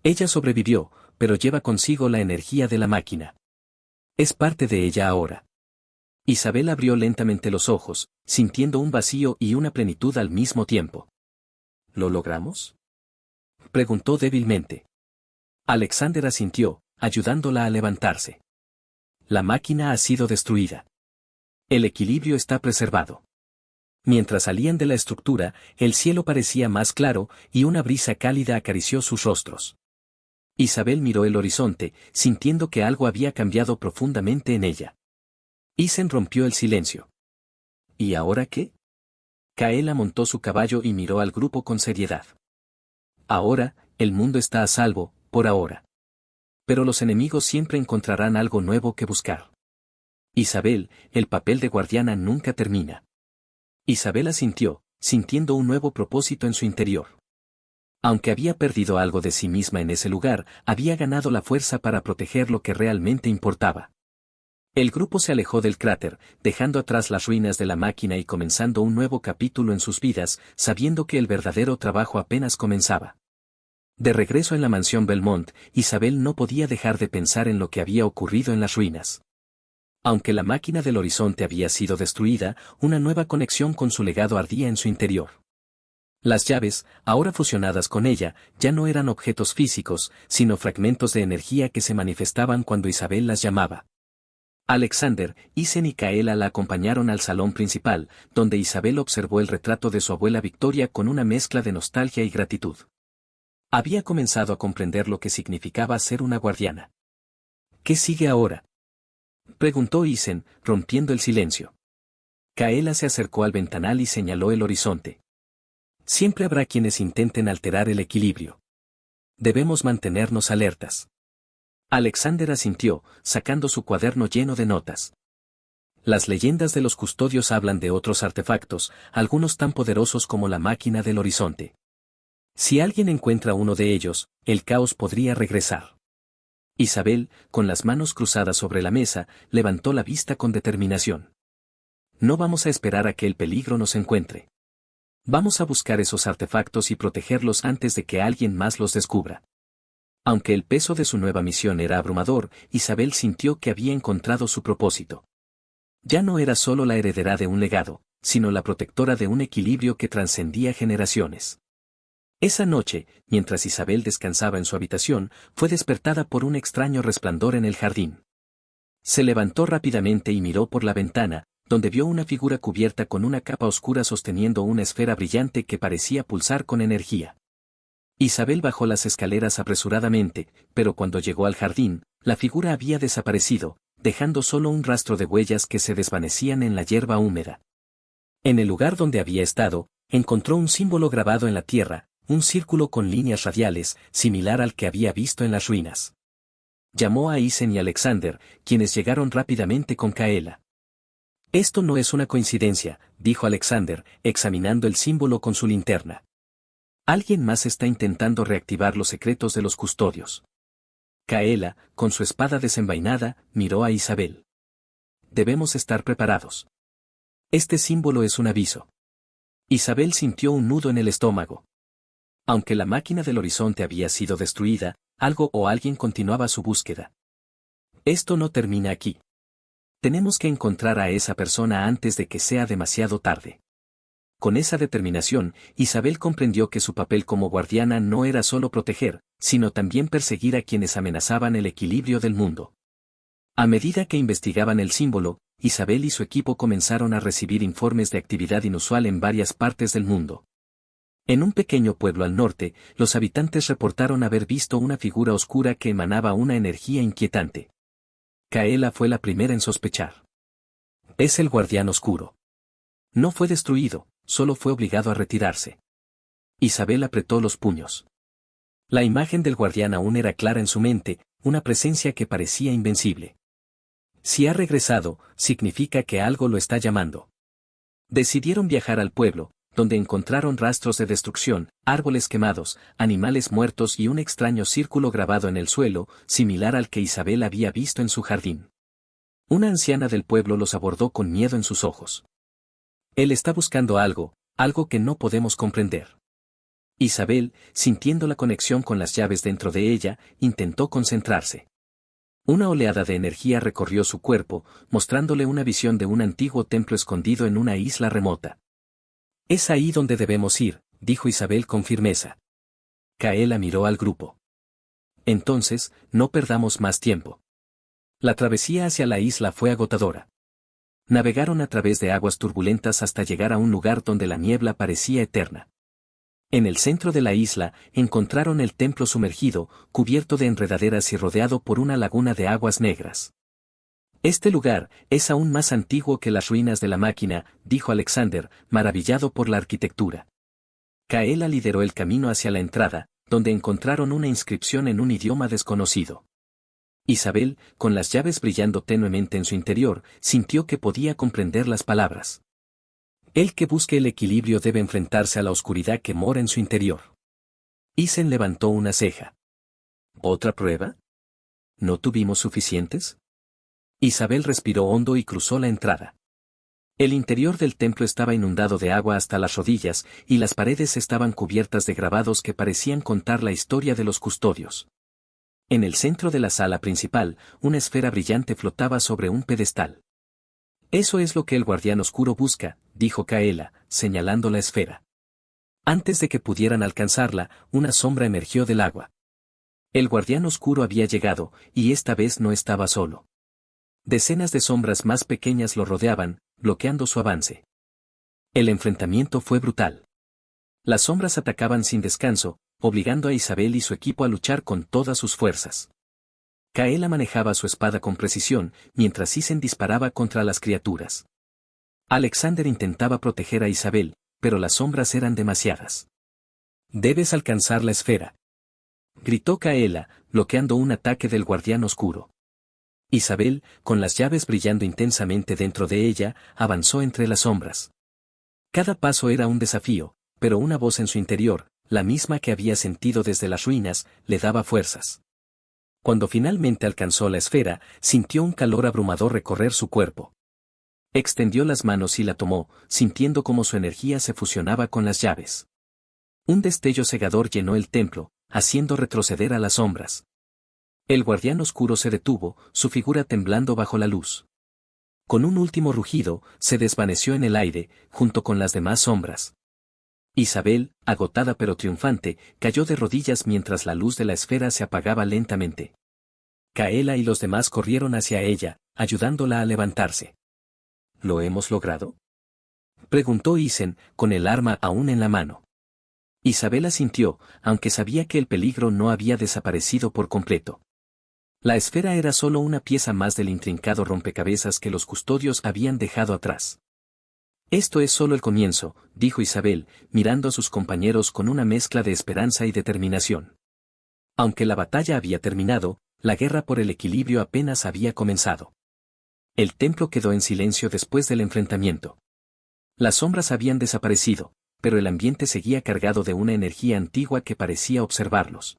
Ella sobrevivió, pero lleva consigo la energía de la máquina. Es parte de ella ahora. Isabel abrió lentamente los ojos, sintiendo un vacío y una plenitud al mismo tiempo. ¿Lo logramos?, preguntó débilmente. Alexander asintió, ayudándola a levantarse. La máquina ha sido destruida. El equilibrio está preservado. Mientras salían de la estructura, el cielo parecía más claro, y una brisa cálida acarició sus rostros. Isabel miró el horizonte, sintiendo que algo había cambiado profundamente en ella. Isen rompió el silencio. ¿Y ahora qué? Kaela montó su caballo y miró al grupo con seriedad. Ahora, el mundo está a salvo, por ahora. Pero los enemigos siempre encontrarán algo nuevo que buscar. Isabel, el papel de guardiana nunca termina. Isabel asintió, sintiendo un nuevo propósito en su interior. Aunque había perdido algo de sí misma en ese lugar, había ganado la fuerza para proteger lo que realmente importaba. El grupo se alejó del cráter, dejando atrás las ruinas de la máquina y comenzando un nuevo capítulo en sus vidas, sabiendo que el verdadero trabajo apenas comenzaba. De regreso en la mansión Belmont, Isabel no podía dejar de pensar en lo que había ocurrido en las ruinas. Aunque la máquina del horizonte había sido destruida, una nueva conexión con su legado ardía en su interior. Las llaves, ahora fusionadas con ella, ya no eran objetos físicos, sino fragmentos de energía que se manifestaban cuando Isabel las llamaba. Alexander, Isen y Kaela la acompañaron al salón principal, donde Isabel observó el retrato de su abuela Victoria con una mezcla de nostalgia y gratitud. Había comenzado a comprender lo que significaba ser una guardiana. ¿Qué sigue ahora?, preguntó Isen, rompiendo el silencio. Kaela se acercó al ventanal y señaló el horizonte. Siempre habrá quienes intenten alterar el equilibrio. Debemos mantenernos alertas. Alexander asintió, sacando su cuaderno lleno de notas. Las leyendas de los custodios hablan de otros artefactos, algunos tan poderosos como la máquina del horizonte. Si alguien encuentra uno de ellos, el caos podría regresar. Isabel, con las manos cruzadas sobre la mesa, levantó la vista con determinación. No vamos a esperar a que el peligro nos encuentre. Vamos a buscar esos artefactos y protegerlos antes de que alguien más los descubra. Aunque el peso de su nueva misión era abrumador, Isabel sintió que había encontrado su propósito. Ya no era solo la heredera de un legado, sino la protectora de un equilibrio que trascendía generaciones. Esa noche, mientras Isabel descansaba en su habitación, fue despertada por un extraño resplandor en el jardín. Se levantó rápidamente y miró por la ventana, donde vio una figura cubierta con una capa oscura sosteniendo una esfera brillante que parecía pulsar con energía. Isabel bajó las escaleras apresuradamente, pero cuando llegó al jardín, la figura había desaparecido, dejando solo un rastro de huellas que se desvanecían en la hierba húmeda. En el lugar donde había estado, encontró un símbolo grabado en la tierra, un círculo con líneas radiales, similar al que había visto en las ruinas. Llamó a Isen y Alexander, quienes llegaron rápidamente con Kaela. «Esto no es una coincidencia», dijo Alexander, examinando el símbolo con su linterna. Alguien más está intentando reactivar los secretos de los custodios. Kaela, con su espada desenvainada, miró a Isabel. Debemos estar preparados. Este símbolo es un aviso. Isabel sintió un nudo en el estómago. Aunque la máquina del horizonte había sido destruida, algo o alguien continuaba su búsqueda. Esto no termina aquí. Tenemos que encontrar a esa persona antes de que sea demasiado tarde. Con esa determinación, Isabel comprendió que su papel como guardiana no era solo proteger, sino también perseguir a quienes amenazaban el equilibrio del mundo. A medida que investigaban el símbolo, Isabel y su equipo comenzaron a recibir informes de actividad inusual en varias partes del mundo. En un pequeño pueblo al norte, los habitantes reportaron haber visto una figura oscura que emanaba una energía inquietante. Kaela fue la primera en sospechar. Es el guardián oscuro. No fue destruido, solo fue obligado a retirarse. Isabel apretó los puños. La imagen del guardián aún era clara en su mente, una presencia que parecía invencible. Si ha regresado, significa que algo lo está llamando. Decidieron viajar al pueblo, donde encontraron rastros de destrucción, árboles quemados, animales muertos y un extraño círculo grabado en el suelo, similar al que Isabel había visto en su jardín. Una anciana del pueblo los abordó con miedo en sus ojos. Él está buscando algo que no podemos comprender. Isabel, sintiendo la conexión con las llaves dentro de ella, intentó concentrarse. Una oleada de energía recorrió su cuerpo, mostrándole una visión de un antiguo templo escondido en una isla remota. Es ahí donde debemos ir, dijo Isabel con firmeza. Kaela miró al grupo. Entonces, no perdamos más tiempo. La travesía hacia la isla fue agotadora. Navegaron a través de aguas turbulentas hasta llegar a un lugar donde la niebla parecía eterna. En el centro de la isla, encontraron el templo sumergido, cubierto de enredaderas y rodeado por una laguna de aguas negras. Este lugar es aún más antiguo que las ruinas de la máquina, dijo Alexander, maravillado por la arquitectura. Kaela lideró el camino hacia la entrada, donde encontraron una inscripción en un idioma desconocido. Isabel, con las llaves brillando tenuemente en su interior, sintió que podía comprender las palabras. El que busque el equilibrio debe enfrentarse a la oscuridad que mora en su interior. Isen levantó una ceja. ¿Otra prueba? ¿No tuvimos suficientes? Isabel respiró hondo y cruzó la entrada. El interior del templo estaba inundado de agua hasta las rodillas, y las paredes estaban cubiertas de grabados que parecían contar la historia de los custodios. En el centro de la sala principal, una esfera brillante flotaba sobre un pedestal. Eso es lo que el guardián oscuro busca, dijo Kaela, señalando la esfera. Antes de que pudieran alcanzarla, una sombra emergió del agua. El guardián oscuro había llegado, y esta vez no estaba solo. Decenas de sombras más pequeñas lo rodeaban, bloqueando su avance. El enfrentamiento fue brutal. Las sombras atacaban sin descanso, obligando a Isabel y su equipo a luchar con todas sus fuerzas. Kaela manejaba su espada con precisión, mientras Isen disparaba contra las criaturas. Alexander intentaba proteger a Isabel, pero las sombras eran demasiadas. «Debes alcanzar la esfera», gritó Kaela, bloqueando un ataque del guardián oscuro. Isabel, con las llaves brillando intensamente dentro de ella, avanzó entre las sombras. Cada paso era un desafío, pero una voz en su interior, la misma que había sentido desde las ruinas, le daba fuerzas. Cuando finalmente alcanzó la esfera, sintió un calor abrumador recorrer su cuerpo. Extendió las manos y la tomó, sintiendo cómo su energía se fusionaba con las llaves. Un destello cegador llenó el templo, haciendo retroceder a las sombras. El guardián oscuro se detuvo, su figura temblando bajo la luz. Con un último rugido, se desvaneció en el aire, junto con las demás sombras. Isabel, agotada pero triunfante, cayó de rodillas mientras la luz de la esfera se apagaba lentamente. Kaela y los demás corrieron hacia ella, ayudándola a levantarse. ¿Lo hemos logrado?, preguntó Isen, con el arma aún en la mano. Isabel asintió, aunque sabía que el peligro no había desaparecido por completo. La esfera era solo una pieza más del intrincado rompecabezas que los custodios habían dejado atrás. Esto es solo el comienzo, dijo Isabel, mirando a sus compañeros con una mezcla de esperanza y determinación. Aunque la batalla había terminado, la guerra por el equilibrio apenas había comenzado. El templo quedó en silencio después del enfrentamiento. Las sombras habían desaparecido, pero el ambiente seguía cargado de una energía antigua que parecía observarlos.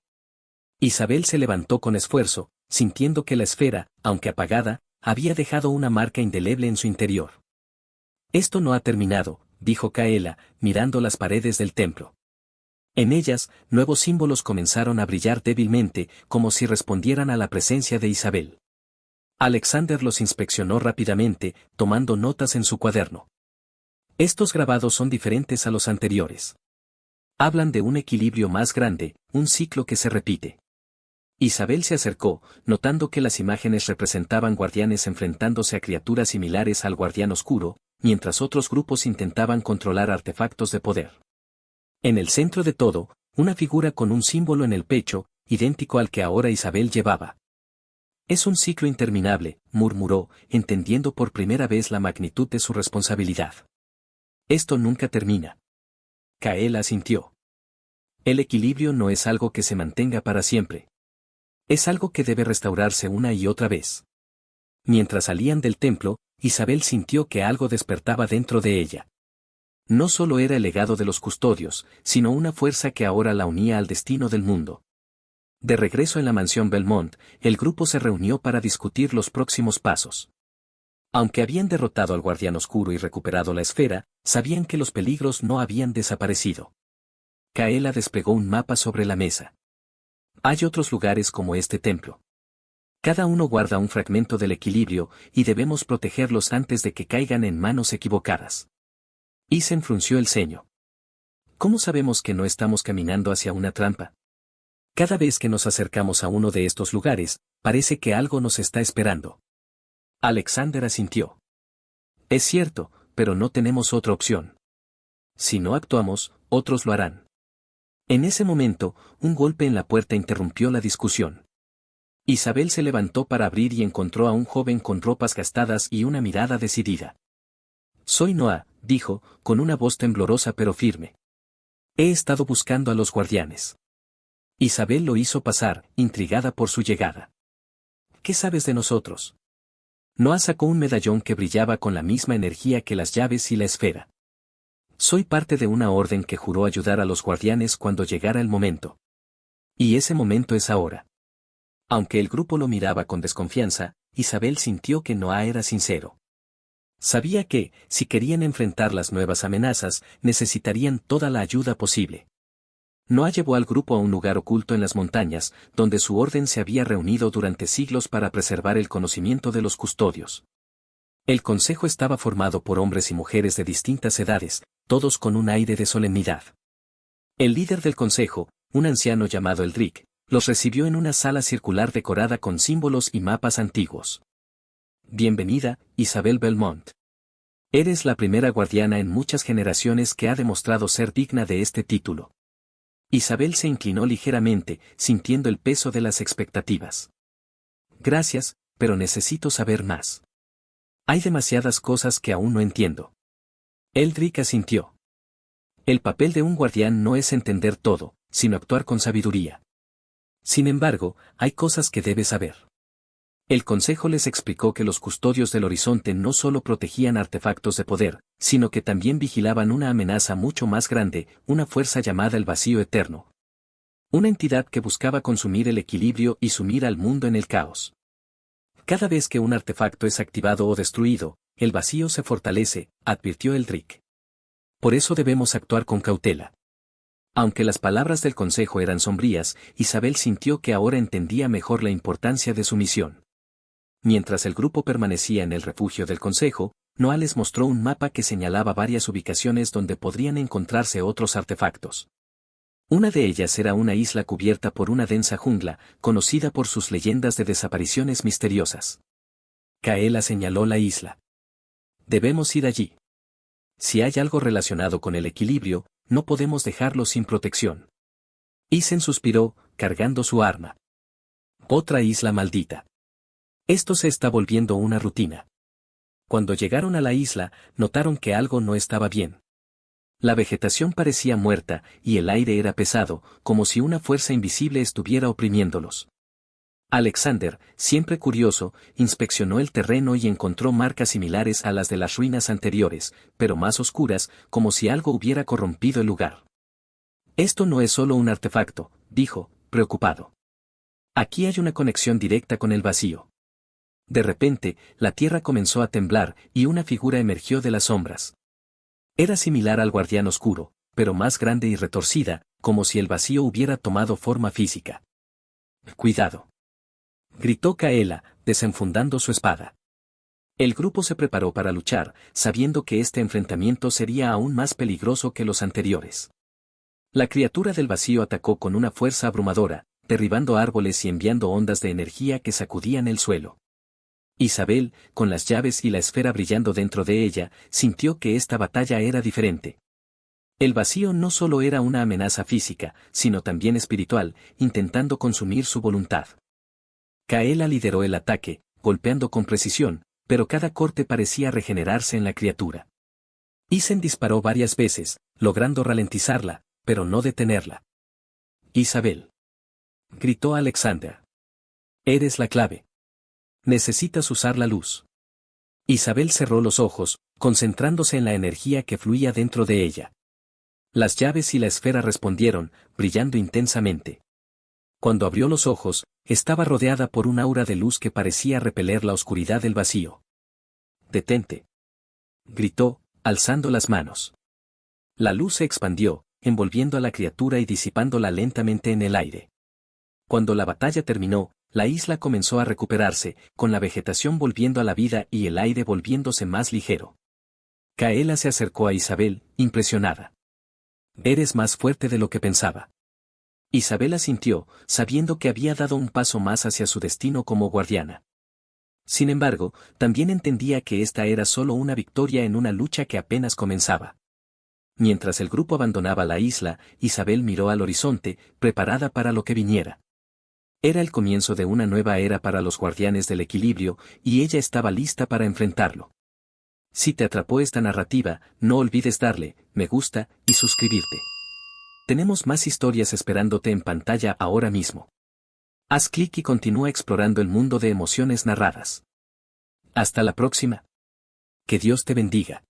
Isabel se levantó con esfuerzo, sintiendo que la esfera, aunque apagada, había dejado una marca indeleble en su interior. Esto no ha terminado, dijo Kaela, mirando las paredes del templo. En ellas, nuevos símbolos comenzaron a brillar débilmente, como si respondieran a la presencia de Isabel. Alexander los inspeccionó rápidamente, tomando notas en su cuaderno. Estos grabados son diferentes a los anteriores. Hablan de un equilibrio más grande, un ciclo que se repite. Isabel se acercó, notando que las imágenes representaban guardianes enfrentándose a criaturas similares al guardián oscuro, mientras otros grupos intentaban controlar artefactos de poder. En el centro de todo, una figura con un símbolo en el pecho, idéntico al que ahora Isabel llevaba. Es un ciclo interminable, murmuró, entendiendo por primera vez la magnitud de su responsabilidad. Esto nunca termina. Kaela asintió. El equilibrio no es algo que se mantenga para siempre. Es algo que debe restaurarse una y otra vez. Mientras salían del templo, Isabel sintió que algo despertaba dentro de ella. No solo era el legado de los custodios, sino una fuerza que ahora la unía al destino del mundo. De regreso en la mansión Belmont, el grupo se reunió para discutir los próximos pasos. Aunque habían derrotado al guardián oscuro y recuperado la esfera, sabían que los peligros no habían desaparecido. Kaela desplegó un mapa sobre la mesa. Hay otros lugares como este templo. Cada uno guarda un fragmento del equilibrio, y debemos protegerlos antes de que caigan en manos equivocadas. Isen frunció el ceño. ¿Cómo sabemos que no estamos caminando hacia una trampa? Cada vez que nos acercamos a uno de estos lugares, parece que algo nos está esperando. Alexander asintió. Es cierto, pero no tenemos otra opción. Si no actuamos, otros lo harán. En ese momento, un golpe en la puerta interrumpió la discusión. Isabel se levantó para abrir y encontró a un joven con ropas gastadas y una mirada decidida. Soy Noah, dijo, con una voz temblorosa pero firme. He estado buscando a los guardianes. Isabel lo hizo pasar, intrigada por su llegada. ¿Qué sabes de nosotros? Noah sacó un medallón que brillaba con la misma energía que las llaves y la esfera. Soy parte de una orden que juró ayudar a los guardianes cuando llegara el momento. Y ese momento es ahora. Aunque el grupo lo miraba con desconfianza, Isabel sintió que Noah era sincero. Sabía que, si querían enfrentar las nuevas amenazas, necesitarían toda la ayuda posible. Noah llevó al grupo a un lugar oculto en las montañas, donde su orden se había reunido durante siglos para preservar el conocimiento de los custodios. El consejo estaba formado por hombres y mujeres de distintas edades, todos con un aire de solemnidad. El líder del consejo, un anciano llamado Eldrick, los recibió en una sala circular decorada con símbolos y mapas antiguos. Bienvenida, Isabel Belmont. Eres la primera guardiana en muchas generaciones que ha demostrado ser digna de este título. Isabel se inclinó ligeramente, sintiendo el peso de las expectativas. Gracias, pero necesito saber más. Hay demasiadas cosas que aún no entiendo. Eldrick asintió. El papel de un guardián no es entender todo, sino actuar con sabiduría. Sin embargo, hay cosas que debes saber. El consejo les explicó que los custodios del horizonte no solo protegían artefactos de poder, sino que también vigilaban una amenaza mucho más grande, una fuerza llamada el vacío eterno. Una entidad que buscaba consumir el equilibrio y sumir al mundo en el caos. Cada vez que un artefacto es activado o destruido, el vacío se fortalece, advirtió Eldrick. Por eso debemos actuar con cautela. Aunque las palabras del consejo eran sombrías, Isabel sintió que ahora entendía mejor la importancia de su misión. Mientras el grupo permanecía en el refugio del consejo, Noah les mostró un mapa que señalaba varias ubicaciones donde podrían encontrarse otros artefactos. Una de ellas era una isla cubierta por una densa jungla, conocida por sus leyendas de desapariciones misteriosas. Kaela señaló la isla. Debemos ir allí. Si hay algo relacionado con el equilibrio, no podemos dejarlo sin protección. Isen suspiró, cargando su arma. Otra isla maldita. Esto se está volviendo una rutina. Cuando llegaron a la isla, notaron que algo no estaba bien. La vegetación parecía muerta, y el aire era pesado, como si una fuerza invisible estuviera oprimiéndolos. Alexander, siempre curioso, inspeccionó el terreno y encontró marcas similares a las de las ruinas anteriores, pero más oscuras, como si algo hubiera corrompido el lugar. Esto no es solo un artefacto, dijo, preocupado. Aquí hay una conexión directa con el vacío. De repente, la tierra comenzó a temblar y una figura emergió de las sombras. Era similar al guardián oscuro, pero más grande y retorcida, como si el vacío hubiera tomado forma física. «Cuidado», gritó Kaela, desenfundando su espada. El grupo se preparó para luchar, sabiendo que este enfrentamiento sería aún más peligroso que los anteriores. La criatura del vacío atacó con una fuerza abrumadora, derribando árboles y enviando ondas de energía que sacudían el suelo. Isabel, con las llaves y la esfera brillando dentro de ella, sintió que esta batalla era diferente. El vacío no solo era una amenaza física, sino también espiritual, intentando consumir su voluntad. Kaela lideró el ataque, golpeando con precisión, pero cada corte parecía regenerarse en la criatura. Isen disparó varias veces, logrando ralentizarla, pero no detenerla. «Isabel», gritó Alexander. «Eres la clave. Necesitas usar la luz». Isabel cerró los ojos, concentrándose en la energía que fluía dentro de ella. Las llaves y la esfera respondieron, brillando intensamente. Cuando abrió los ojos, estaba rodeada por un aura de luz que parecía repeler la oscuridad del vacío. «Detente», gritó, alzando las manos. La luz se expandió, envolviendo a la criatura y disipándola lentamente en el aire. Cuando la batalla terminó, la isla comenzó a recuperarse, con la vegetación volviendo a la vida y el aire volviéndose más ligero. Kaela se acercó a Isabel, impresionada. «Eres más fuerte de lo que pensaba». Isabel asintió, sabiendo que había dado un paso más hacia su destino como guardiana. Sin embargo, también entendía que esta era solo una victoria en una lucha que apenas comenzaba. Mientras el grupo abandonaba la isla, Isabel miró al horizonte, preparada para lo que viniera. Era el comienzo de una nueva era para los guardianes del equilibrio, y ella estaba lista para enfrentarlo. Si te atrapó esta narrativa, no olvides darle me gusta y suscribirte. Tenemos más historias esperándote en pantalla ahora mismo. Haz clic y continúa explorando el mundo de emociones narradas. Hasta la próxima. Que Dios te bendiga.